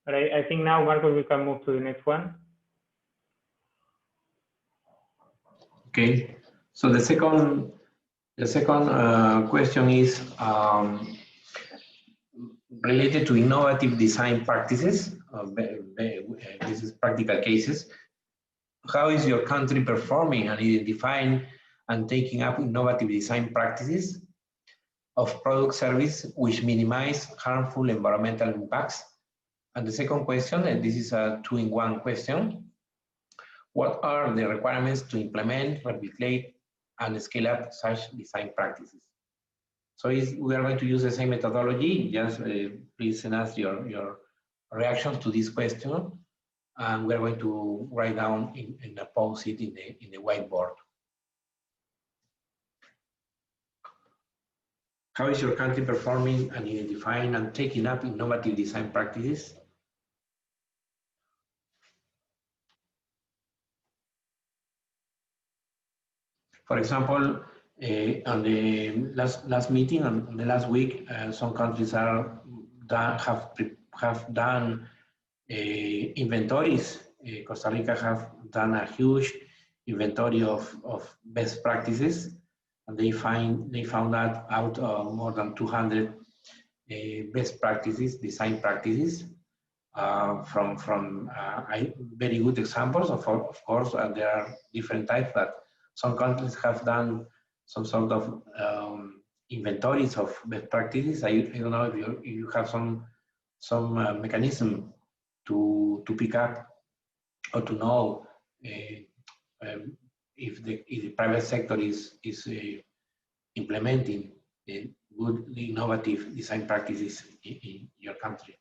[SPEAKER 1] But I think now, Marcos, we can move to the next one.
[SPEAKER 2] Okay. So the second question is related to innovative design practices. This is practical cases. How is your country performing and identifying and taking up innovative design practices of product service which minimize harmful environmental impacts? And the second question, and this is a two-in-one question, What are the requirements to implement, replicate, and scale up such design practices? So we are going to use the same methodology. Just please send us your reactions to this question, and we're going to write down and post it in the whiteboard. How is your country performing and identifying and taking up innovative design practices? For example, on the last meeting, on the last week, some countries have done inventories. Costa Rica have done a huge inventory of best practices, and they found that out of more than 200 best practices, design practices, from very good examples. Of course, there are different types, but some countries have done some sort of inventories of best practices. I don't know if you have some mechanism to pick up or to know if the private sector is implementing good innovative design practices in your country.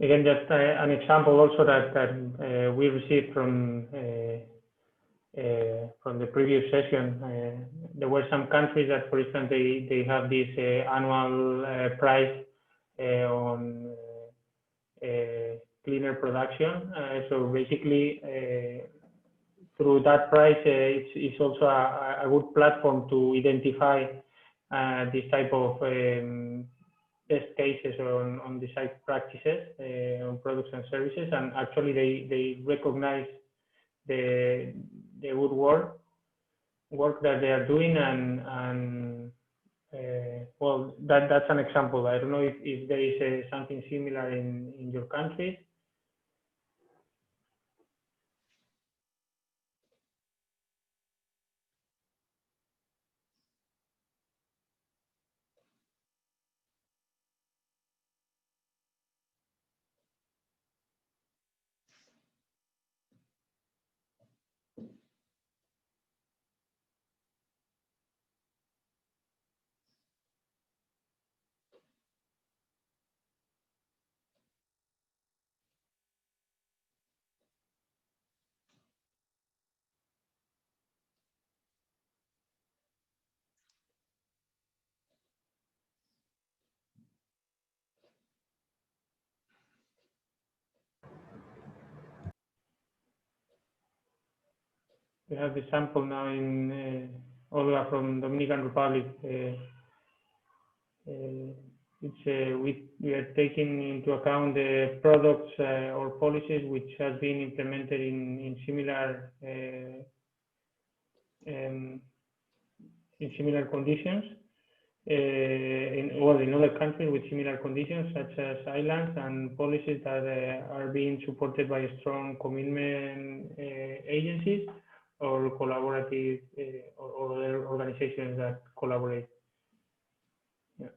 [SPEAKER 1] Again, just an example also that we received from the previous session. There were some countries that, for instance, they have this annual price on cleaner production. So basically, through that price, it's also a good platform to identify this type of best cases on design practices on products and services, and actually they recognize the good work that they are doing, and well, that's an example. I don't know if there is something similar in your country. We have the sample now in Olga from Dominican Republic. We are taking into account the products or policies which has been implemented in similar conditions in other countries with similar conditions, such as islands, and policies that are being supported by strong commitment agencies or collaborative or other organizations that collaborate. Yeah.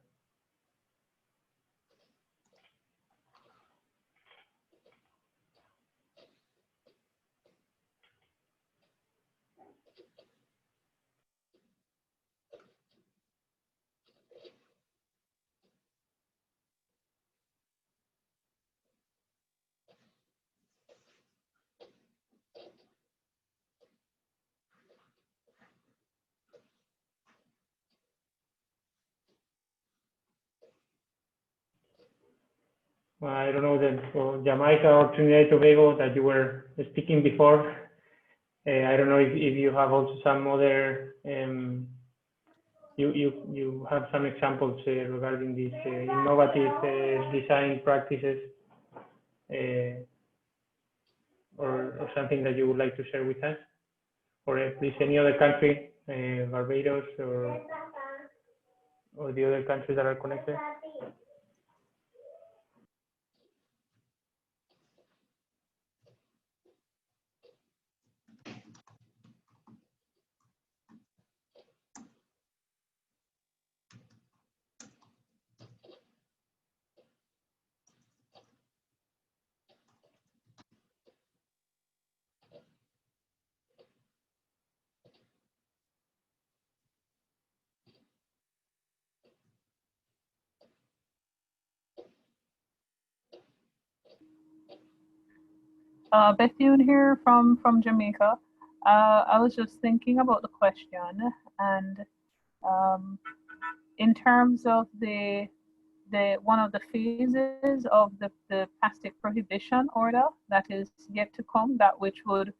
[SPEAKER 1] I don't know that for Jamaica or Trinidad and Tobago that you were speaking before. I don't know if you have also some other you have some examples regarding these innovative design practices, or something that you would like to share with us, or at least any other country, Barbados or the other countries that are connected.
[SPEAKER 5] Bethune here from Jamaica. I was just thinking about the question, and in terms of the one of the phases of the plastic prohibition order that is yet to come, that which would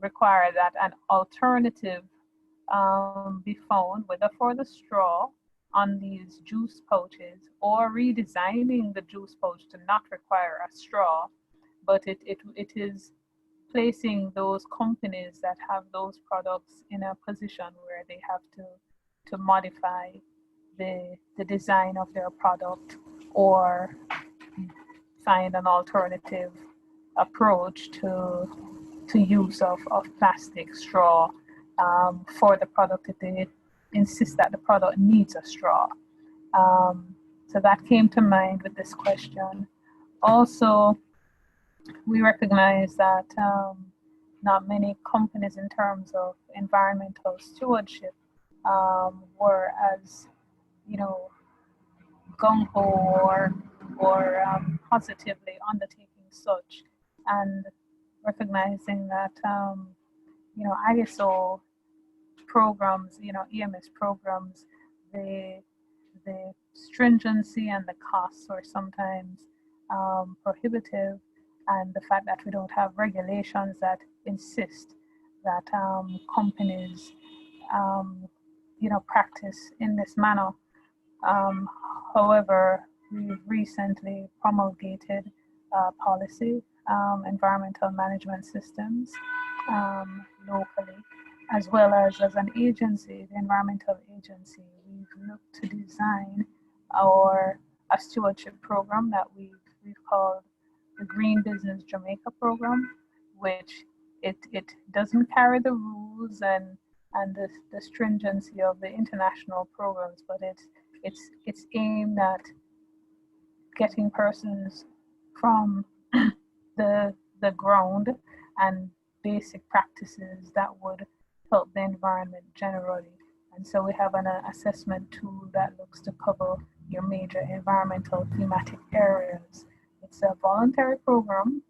[SPEAKER 5] require that an alternative be found, whether for the straw on these juice pouches or redesigning the juice pouch to not require a straw, but it is placing those companies that have those products in a position where they have to modify the design of their product or find an alternative approach to use of plastic straw for the product if they insist that the product needs a straw. So that came to mind with this question. Also, we recognize that not many companies in terms of environmental stewardship were as, gung-ho or positively undertaking such, and recognizing that ISO programs, EMS programs, the stringency and the costs are sometimes prohibitive, and the fact that we don't have regulations that insist that companies practice in this manner. However, we've recently promulgated policy, environmental management systems locally, as well as an agency, the environmental agency. We've looked to design a stewardship program that we've called the Green Business Jamaica program, which it doesn't carry the rules and the stringency of the international programs, but it's aimed at getting persons from the ground and basic practices that would help the environment generally. And so we have an assessment tool that looks to cover your major environmental thematic areas. It's a voluntary program,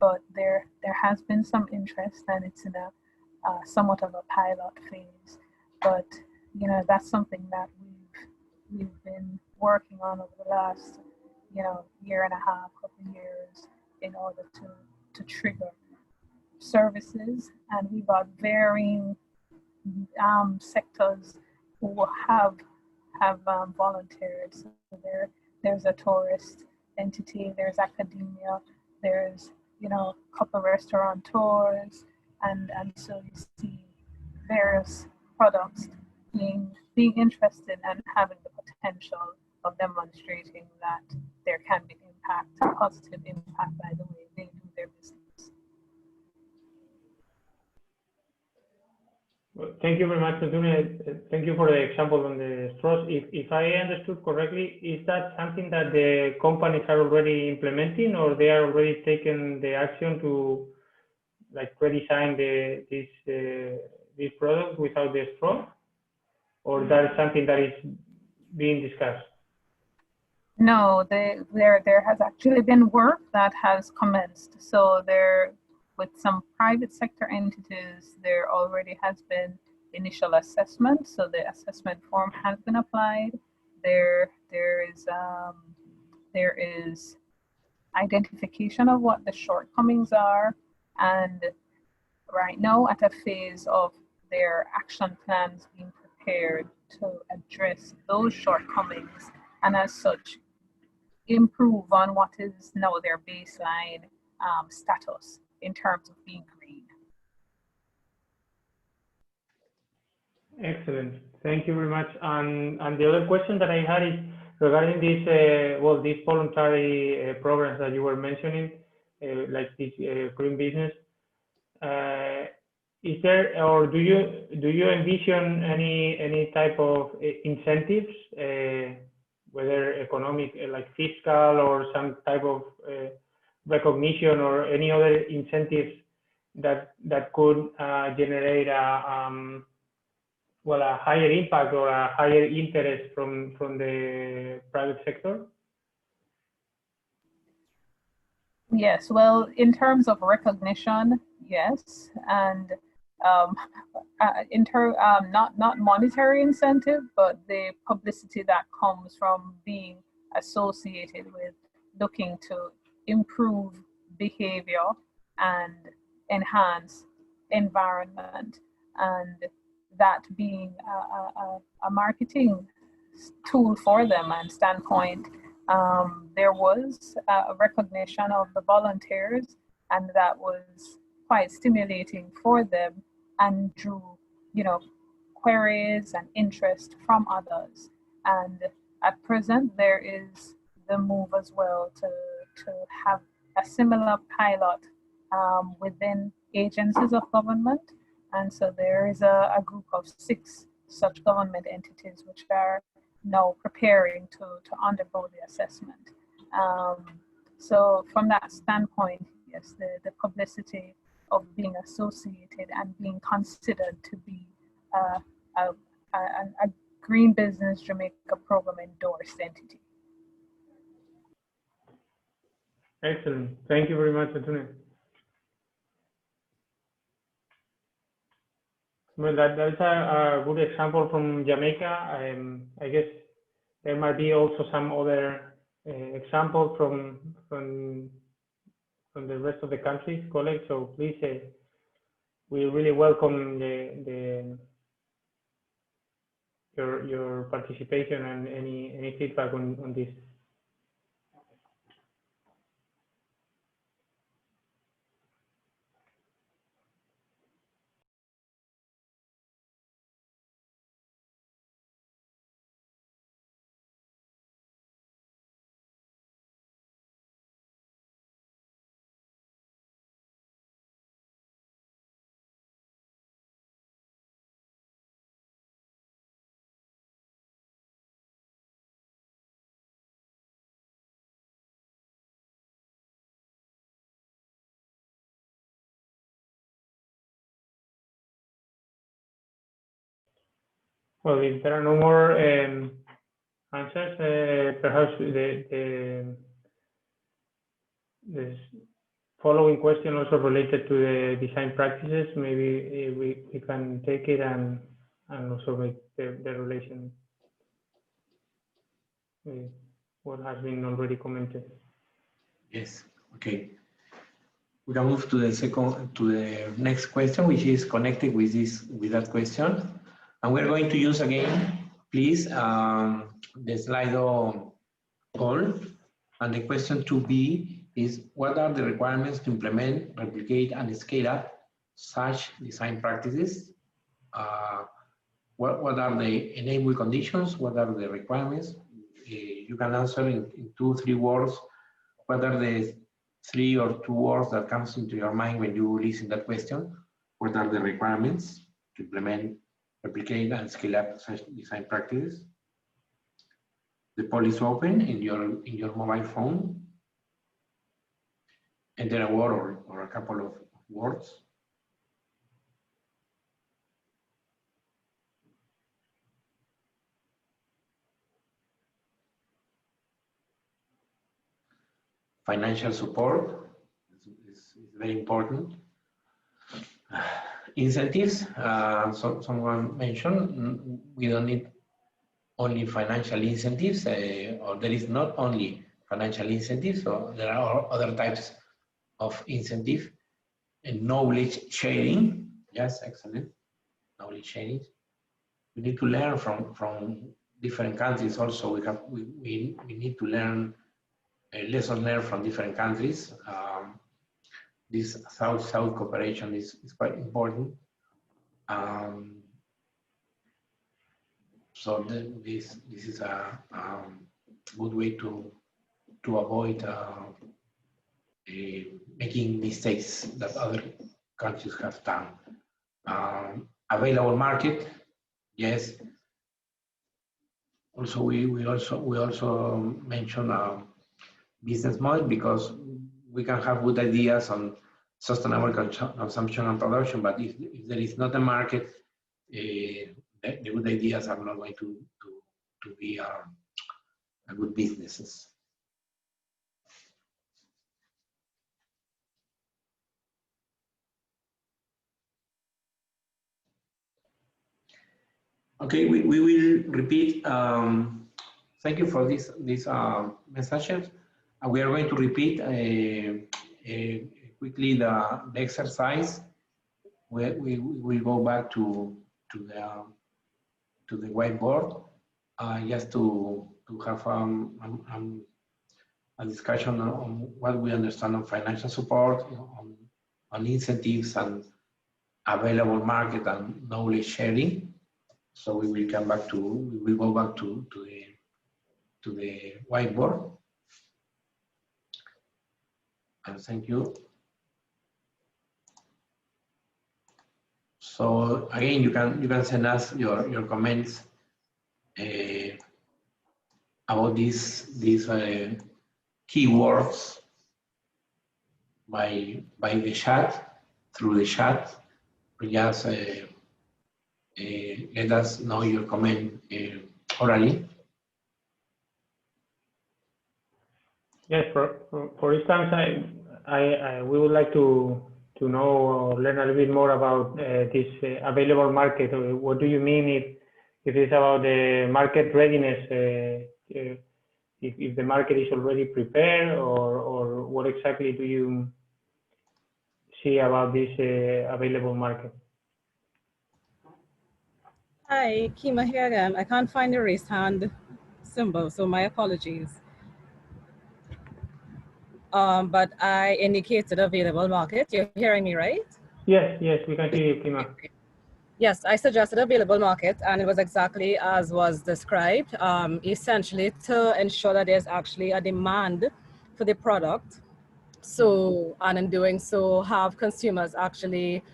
[SPEAKER 5] but there has been some interest, and it's in a somewhat of a pilot phase. But that's something that we've been working on over the last year and a half, couple of years, in order to trigger services. And we've got varying sectors who have volunteered. So there's a tourist entity, there's academia, there's a couple of restaurateurs, and so you see various products being interested and having the potential of demonstrating that there can be impact, a positive impact, by the way they do their business.
[SPEAKER 1] Well, thank you very much, Antonio. Thank you for the example on the straws. If I understood correctly, is that something that the companies are already implementing, or they are already taking the action to redesign these products without the straw, or that is something that is being discussed?
[SPEAKER 5] No, there has actually been work that has commenced. So with some private sector entities, there already has been initial assessment. So the assessment form has been applied. There is identification of what the shortcomings are, and right now at a phase of their action plans being prepared to address those shortcomings and as such improve on what is now their baseline status in terms of being green.
[SPEAKER 1] Excellent. Thank you very much. And the other question that I had is regarding this, these voluntary programs that you were mentioning, like this green business. Is there, or do you envision any type of incentives, whether economic, like fiscal, or some type of recognition, or any other incentives that could generate a higher impact or a higher interest from the private sector?
[SPEAKER 5] Yes, well, in terms of recognition, yes, and not monetary incentive, but the publicity that comes from being associated with looking to improve behavior and enhance environment, and that being a marketing tool for them and standpoint. There was a recognition of the volunteers, and that was quite stimulating for them and drew, queries and interest from others. And at present, there is the move as well to have a similar pilot within agencies of government. And so there is a group of 6 such government entities which are now preparing to undergo the assessment. So from that standpoint, yes, the publicity of being associated and being considered to be a Green Business Jamaica program endorsed entity.
[SPEAKER 1] Excellent. Thank you very much, Antonio. Well, that's a good example from Jamaica. I guess there might be also some other examples from the rest of the country, colleagues. So please, we really welcome your participation and any feedback on this. Well, if there are no more answers, perhaps the following question also related to the design practices, maybe we can take it and also make the relation with what has been already commented.
[SPEAKER 2] Yes, okay. We can move to the next question, which is connected with that question. And we're going to use again, please, the Slido poll. And the question 2B is, what are the requirements to implement, replicate, and scale up such design practices? What are the enable conditions? What are the requirements? You can answer in 2-3 words. What are the 3 or 2 words that comes into your mind when you listen to that question? What are the requirements to implement, replicate, and scale up such design practices? The poll is open in your mobile phone. Enter a word or a couple of words. Financial support is very important. Incentives, someone mentioned, we don't need only financial incentives, or there is not only financial incentives, so there are other types of incentive. And knowledge sharing, yes, excellent, knowledge sharing. need to learn from different countries. Also, we need to learn lessons learned from different countries. This South-South cooperation is quite important. So this is a good way to avoid making mistakes that other countries have done. Available market, yes. Also, we also mention business model, because we can have good ideas on sustainable consumption and production, but if there is not a market, the good ideas are not going to be a good businesses. Okay, we will repeat. Thank you for this messages. We are going to repeat quickly the exercise. We will go back to the whiteboard just to have a discussion on what we understand on financial support, on incentives and available market and knowledge sharing. So we will come back to, we will go back to the whiteboard. And thank you. So again, you can send us your comments about these keywords by the chat, through the chat. Just let us know your comment orally.
[SPEAKER 1] Yes, for instance, we would like to know or learn a little bit more about this available market. What do you mean if it's about the market readiness? If the market is already prepared, or what exactly do you see about this available market?
[SPEAKER 6] Hi, Kima here again. I can't find the raised hand symbol, so my apologies. But I indicated available market. You're hearing me, right?
[SPEAKER 1] Yes, we can hear you, Kima.
[SPEAKER 6] Yes, I suggested available market, and it was exactly as was described, essentially to ensure that there's actually a demand for the product. So, and in doing so, have consumers actually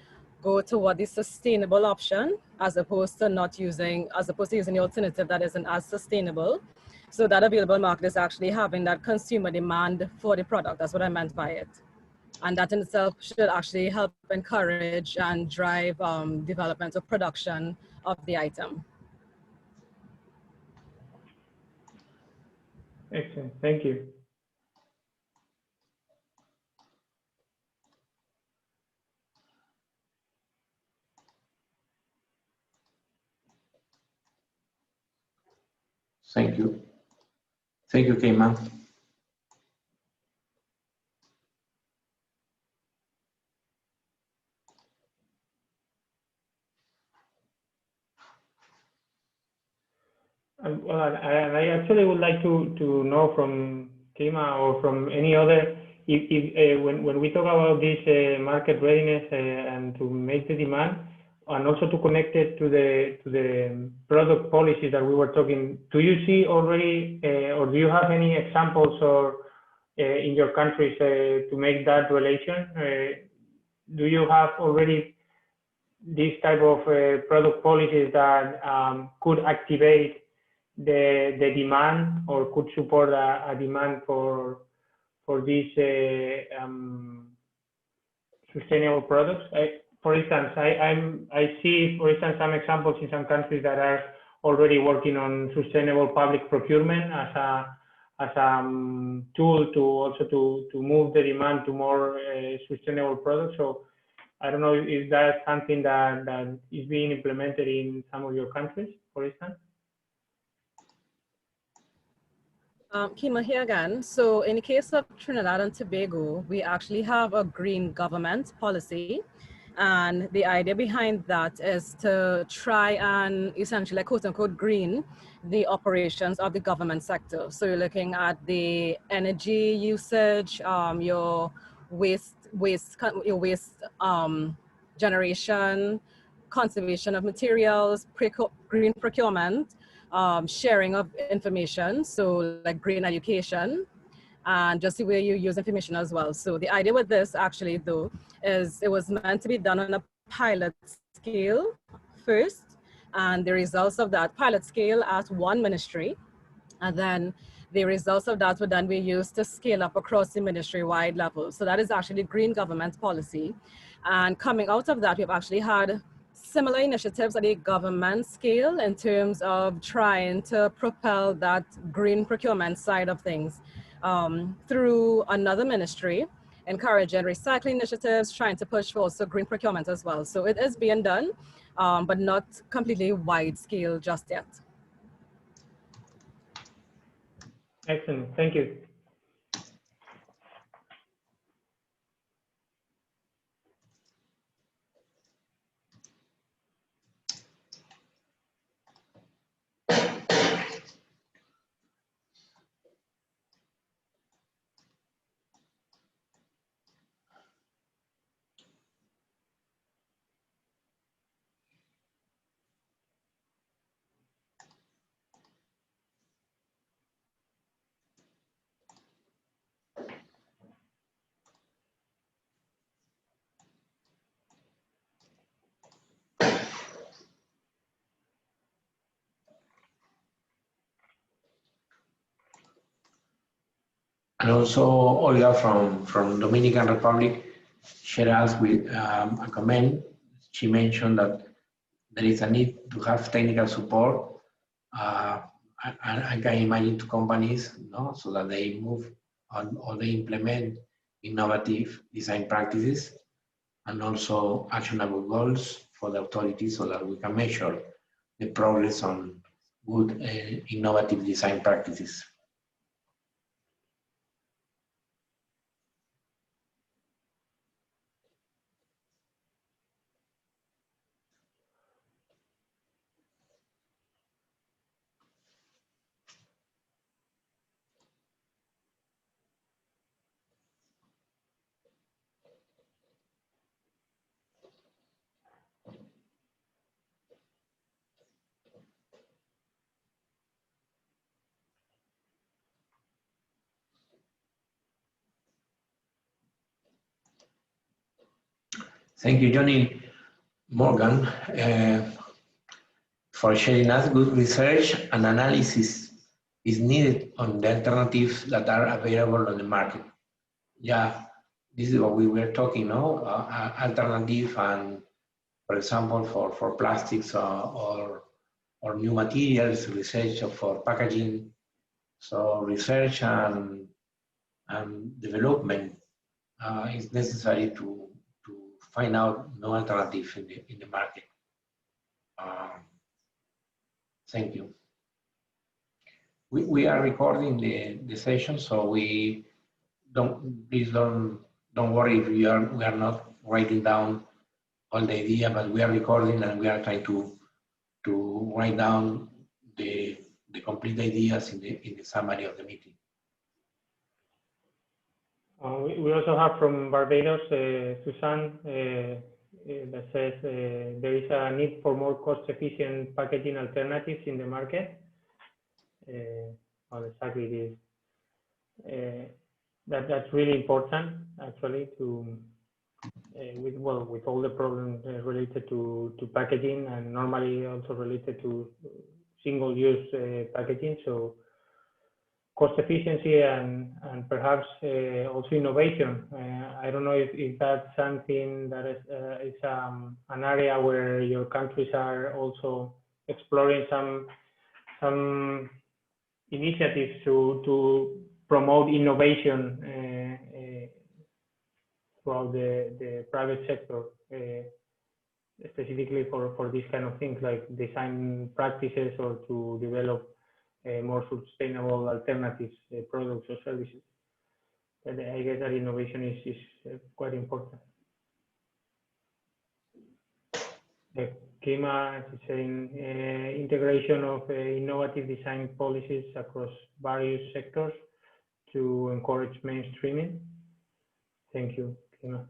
[SPEAKER 6] go toward the sustainable option as opposed to using the alternative that isn't as sustainable. So that available market is actually having that consumer demand for the product. That's what I meant by it. And that in itself should actually help encourage and drive development of production of the item.
[SPEAKER 1] Excellent, thank you.
[SPEAKER 2] Thank you. Thank you, Kima.
[SPEAKER 1] Well, I actually would like to know from Kima or from any other, when we talk about this market readiness and to make the demand, and also to connect it to the product policy that we were talking, do you see already, or do you have any examples or in your countries to make that relation? Do you have already this type of product policies that could activate the demand or could support a demand for these sustainable products? For instance, I see, for instance, some examples in some countries that are already working on sustainable public procurement as a tool to also to move the demand to more sustainable products. So I don't know if that's something that is being implemented in some of your countries, for instance.
[SPEAKER 6] Kima here again. So in the case of Trinidad and Tobago, we actually have a green government policy. And the idea behind that is to try and essentially, quote unquote, green the operations of the government sector. So you're looking at the energy usage, your waste generation, conservation of materials, green procurement, sharing of information, so like green education, and just the way you use information as well. So the idea with this actually though, is it was meant to be done on a pilot scale first, and the results of that pilot scale at one ministry, and then the results of that would then be used to scale up across the ministry-wide level. So that is actually green government policy. And coming out of that, we've actually had similar initiatives at a government scale in terms of trying to propel that green procurement side of things through another ministry, encouraging recycling initiatives, trying to push for also green procurement as well. So it is being done, but not completely wide scale just yet.
[SPEAKER 1] Excellent, thank you.
[SPEAKER 2] And also Olga from Dominican Republic shared us with a comment. She mentioned that there is a need to have technical support. I can imagine to companies, no, so that they move on or they implement innovative design practices and also actionable goals for the authorities so that we can measure the progress on good innovative design practices. Thank you, Johnny Morgan, for sharing us. Good research and analysis is needed on the alternatives that are available on the market. Yeah, this is what we were talking, no? Alternative and, for example, for plastics or new materials, research for packaging. So research and development is necessary to find out no alternative in the market. Thank you. We are recording the session, so please don't worry if we are not writing down all the idea, but we are recording and we are trying to write down the complete ideas in the summary of the meeting.
[SPEAKER 1] We also have from Barbados, Susan, that says there is a need for more cost-efficient packaging alternatives in the market. Well, exactly this. That's really important, actually, to with all the problems related to packaging and normally also related to single-use packaging. So cost efficiency and perhaps also innovation. I don't know if that's something that is an area where your countries are also exploring some initiatives to promote innovation throughout the private sector, specifically for these kind of things like design practices or to develop more sustainable alternatives, products or services. And I guess that innovation is quite important. Kima is saying integration of innovative design policies across various sectors to encourage mainstreaming. Thank you, Kima.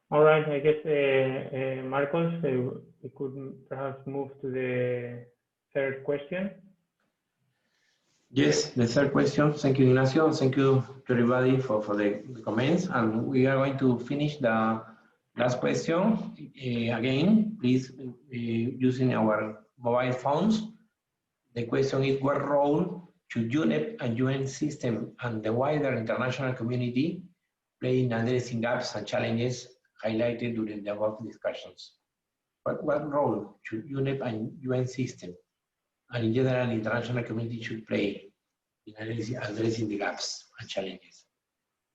[SPEAKER 1] All right, I guess, Marcos, we could perhaps move to the third question.
[SPEAKER 2] Yes, the third question. Thank you, Ignacio. Thank you to everybody for the comments. And we are going to finish the last question. Again, please, using our mobile phones. The question is, what role should UNEP and UN system and the wider international community play in addressing gaps and challenges highlighted during the above discussions? What role should UNEP and UN system and in general international community should play in addressing the gaps and challenges?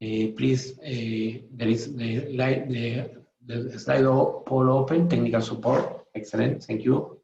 [SPEAKER 2] Please, there is the Slido poll open, technical support. Excellent, thank you.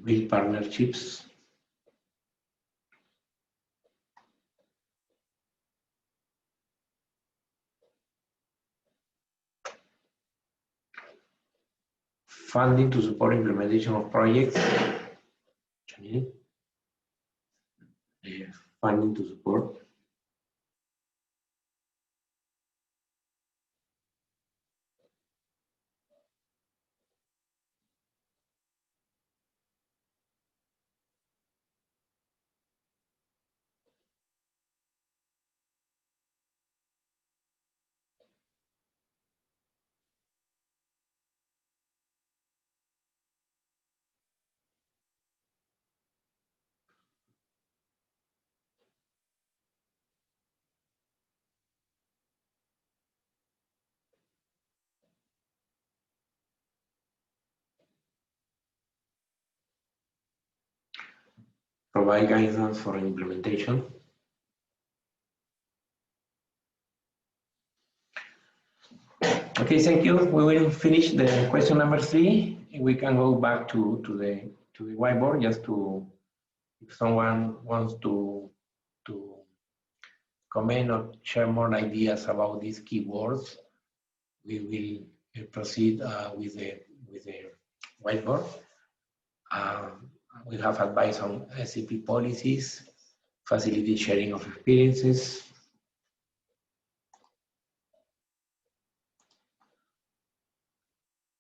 [SPEAKER 2] Build partnerships. Funding to support implementation of projects. Funding to support. Provide guidance for implementation. Okay, thank you. We will finish the question number 3. We can go back to the whiteboard just to, if someone wants to comment or share more ideas about these keywords, we will proceed with the whiteboard. We have advice on SCP policies, facilitate sharing of experiences,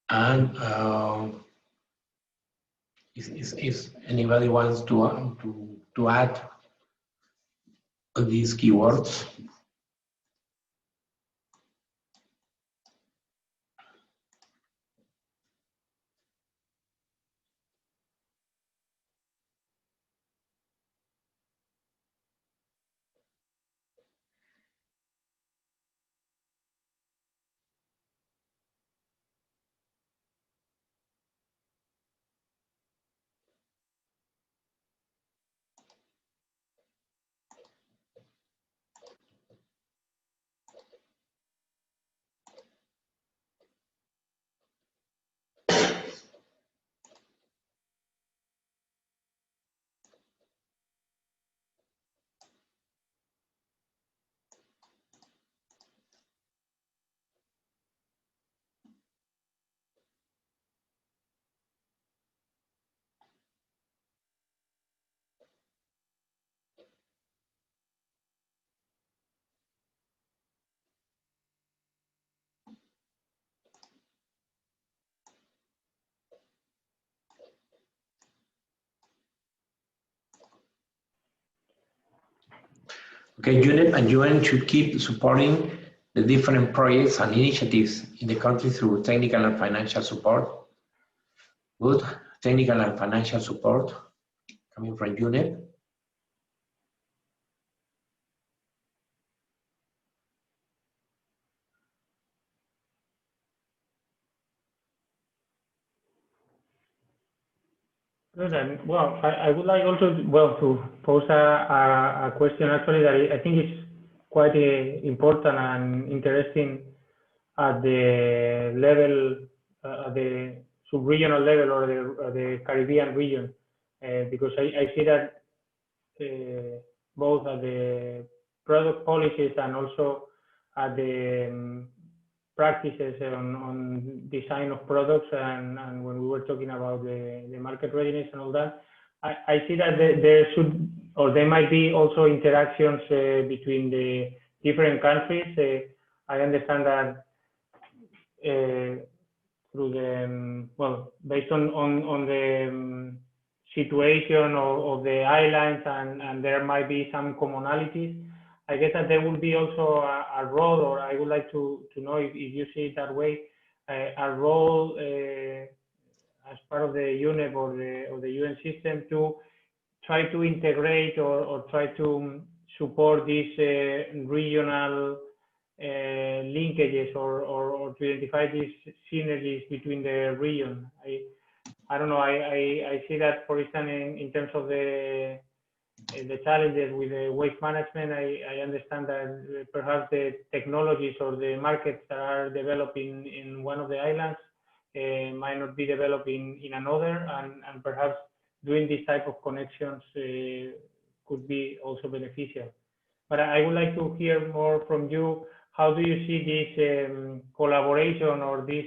[SPEAKER 2] and If anybody wants to add these keywords. Okay, UNEP and UN should keep supporting the different projects and initiatives in the country through technical and financial support. Good, technical and financial support coming from UNEP.
[SPEAKER 1] Good. And well, I would like also to pose a question actually that I think is quite important and interesting at the level, at the sub-regional level or the Caribbean region, because I see that both at the product policies and also at the practices on design of products and when we were talking about the market readiness and all that, I see that there should or there might be also interactions between the different countries. I understand that through the well, based on the situation of the islands and there might be some commonalities. I guess that there will be also a role, or I would like to know if you see it that way, a role as part of the UNEP or the UN system to try to integrate or try to support these regional linkages or to identify these synergies between the region. I don't know. I see that, for instance, in terms of the challenges with the waste management, I understand that perhaps the technologies or the markets that are developing in one of the islands might not be developed in another, and perhaps doing this type of connections could be also beneficial. But I would like to hear more from you. How do you see this collaboration or this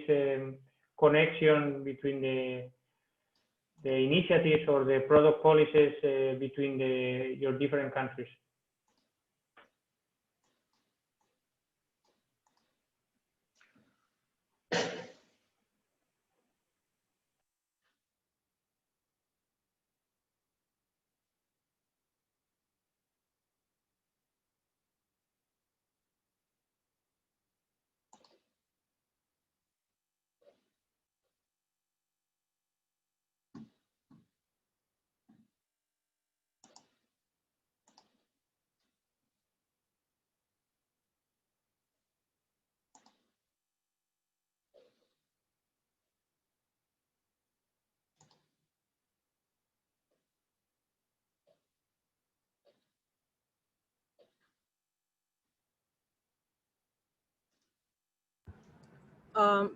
[SPEAKER 1] connection between the initiatives or the product policies between your different countries?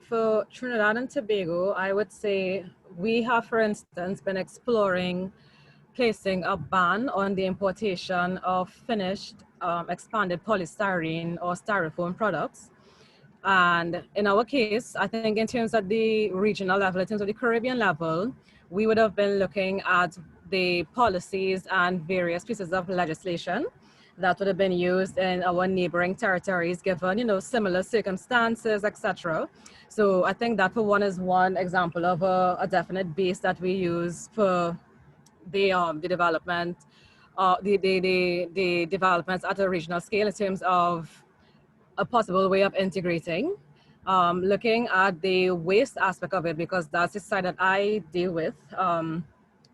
[SPEAKER 6] For Trinidad and Tobago, I would say we have, for instance, been exploring placing a ban on the importation of finished expanded polystyrene or styrofoam products. And in our case, I think in terms of the regional level, in terms of the Caribbean level, we would have been looking at the policies and various pieces of legislation that would have been used in our neighboring territories, given, you know, similar circumstances, etc. So I think that for one is one example of a definite base that we use for the development, the developments at a regional scale in terms of a possible way of integrating. Looking at the waste aspect of it, because that's the side that I deal with.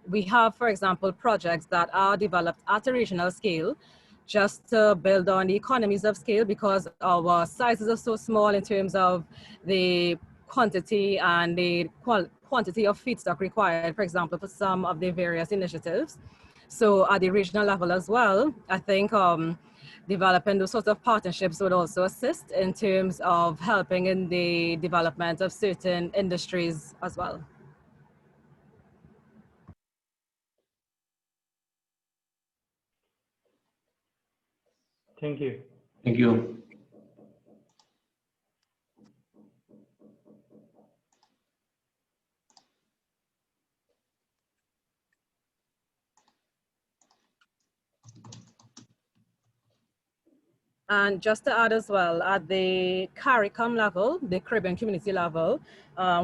[SPEAKER 6] We have, for example, projects that are developed at a regional scale just to build on the economies of scale, because our sizes are so small in terms of the quantity and the quantity of feedstock required, for example, for some of the various initiatives. So at the regional level as well, I think developing those sorts of partnerships would also assist in terms of helping in the development of certain industries as well.
[SPEAKER 1] Thank you.
[SPEAKER 2] Thank you.
[SPEAKER 6] And just to add as well, at the CARICOM level, the Caribbean community level,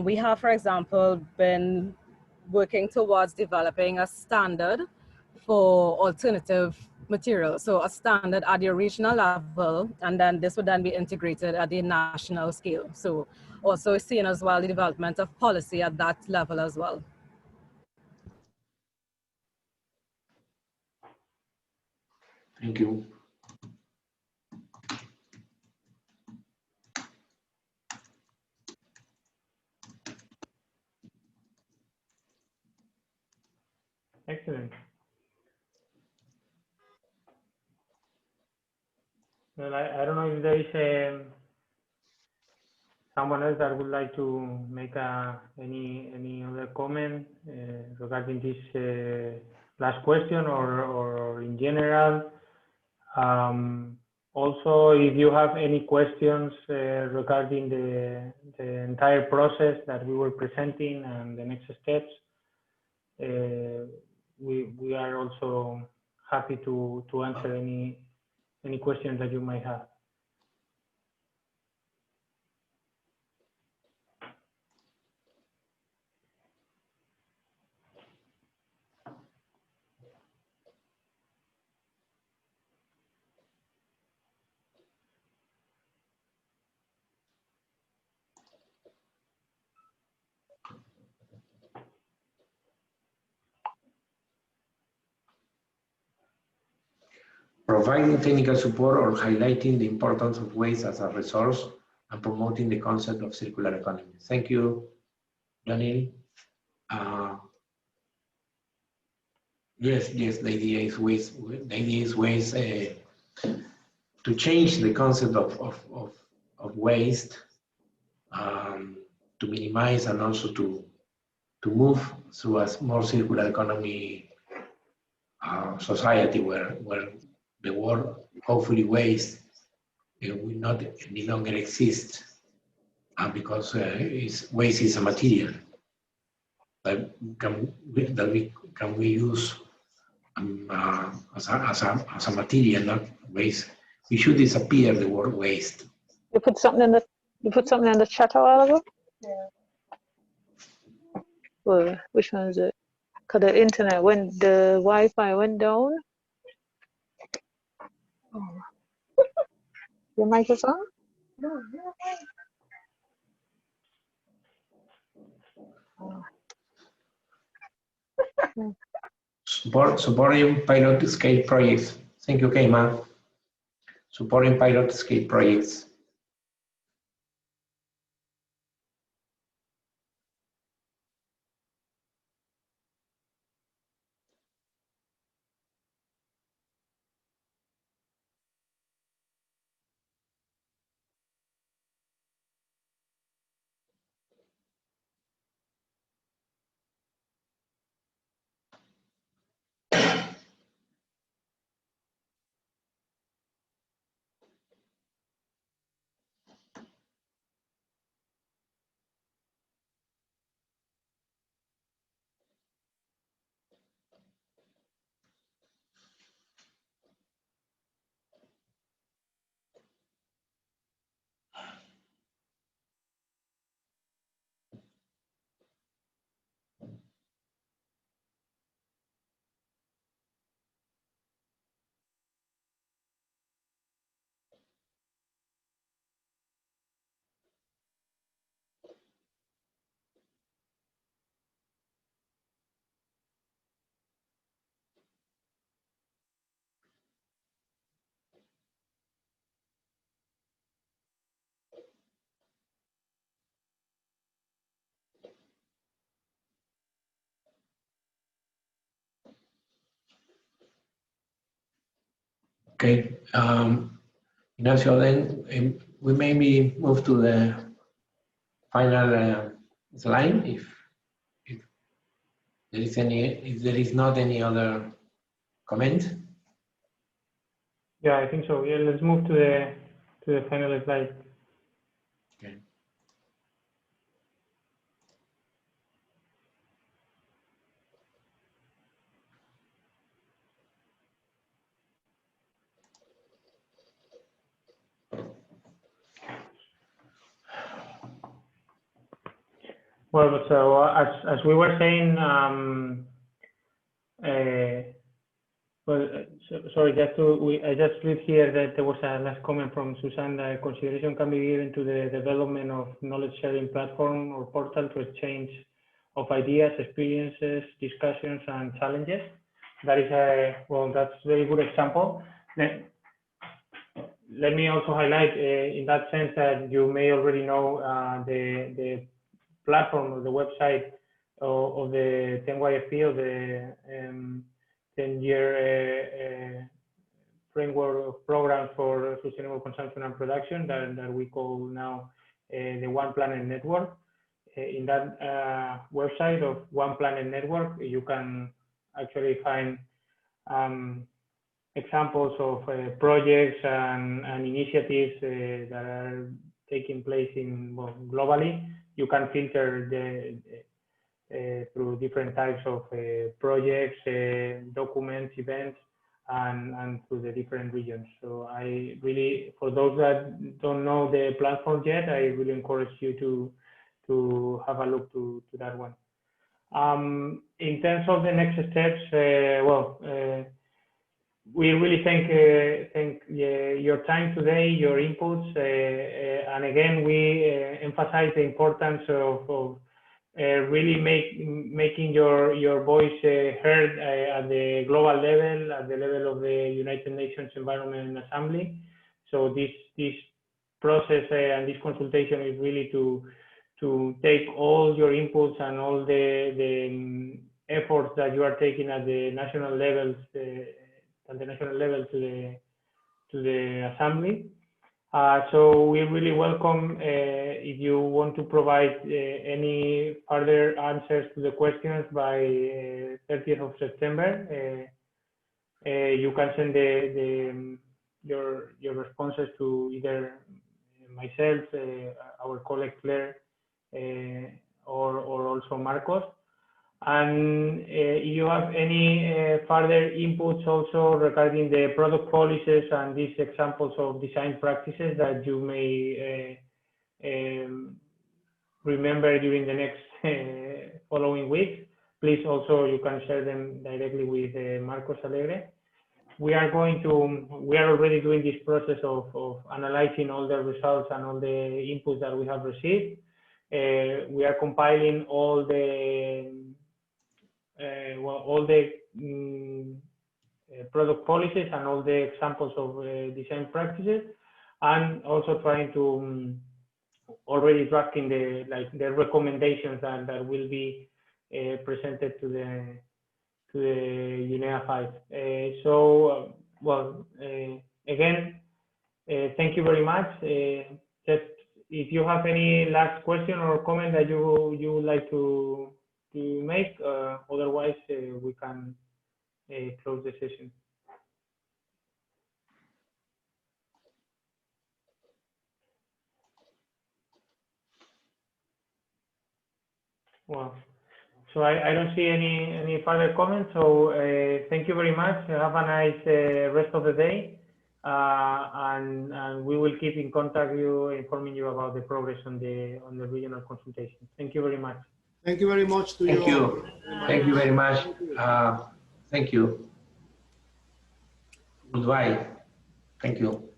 [SPEAKER 6] we have, for example, been working towards developing a standard for alternative materials. So a standard at the regional level, and then this would then be integrated at the national scale. So also seeing as well the development of policy at that level as well.
[SPEAKER 2] Thank you.
[SPEAKER 1] Excellent. Well, I don't know if there is someone else that would like to make any other comment regarding this last question, or in general. Also, if you have any questions regarding the entire process that we were presenting and the next steps, we are also happy to answer any questions that you might have.
[SPEAKER 2] Providing technical support or highlighting the importance of waste as a resource and promoting the concept of circular economy. Thank you, Daniel. Yes, the idea is waste. The idea is waste to change the concept of waste, to minimize and also to move to a more circular economy society where the word hopefully waste will not any longer exist, because waste is a material that we use as a material, not waste. We should disappear the word waste.
[SPEAKER 7] You put something in the chat a while ago? Yeah. Well, which one is it? Because the internet the Wi-Fi went down. Oh. Your mic is on? No. Oh.
[SPEAKER 2] Supporting pilot scale projects. Thank you, Keima. Supporting pilot scale projects. Okay, Ignacio, then we maybe move to the final slide if there is if there is not any other comment.
[SPEAKER 1] Yeah, I think so. Yeah, let's move to the final slide.
[SPEAKER 2] Okay.
[SPEAKER 1] Well, so as we were saying, sorry, I just read here that there was a last comment from Susan that consideration can be given to the development of knowledge sharing platform or portal to exchange of ideas, experiences, discussions, and challenges. That is that's a very good example. Let me also highlight in that sense that you may already know the platform or the website of the 10YFP, of the 10-year framework of programs for sustainable consumption and production that we call now the One Planet Network. In that website of One Planet Network, you can actually find examples of projects and initiatives that are taking place globally. You can filter through different types of projects, documents, events, and through the different regions. So I really, for those that don't know the platform yet, I really encourage you to have a look to that one. In terms of the next steps, we really thank your time today, your inputs, and again, we emphasize the importance of really making your voice heard at the global level, at the level of the United Nations Environment Assembly. So this process and this consultation is really to take all your inputs and all the efforts that you are taking at the national levels, to the assembly. So we really welcome if you want to provide any further answers to the questions by 30th of September. You can send your responses to either myself, our colleague Claire, or also Marcos. And if you have any further inputs also regarding the product policies and these examples of design practices that you may remember during the next following weeks, please also you can share them directly with Marcos Alegre. We are already doing this process of analyzing all the results and all the inputs that we have received. We are compiling all the product policies and all the examples of design practices, and also trying to already drafting the recommendations that will be presented to the UNEP 5. Again, thank you very much. Just if you have any last question or comment that you would like to make, otherwise we can close the session. Well, so I don't see any further comments. So thank you very much. Have a nice rest of the day, and we will keep in contact with you, informing you about the progress on the regional consultation. Thank you very much.
[SPEAKER 4] Thank you very much to you.
[SPEAKER 2] Thank you. Thank you very much. Thank you. Goodbye. Thank you.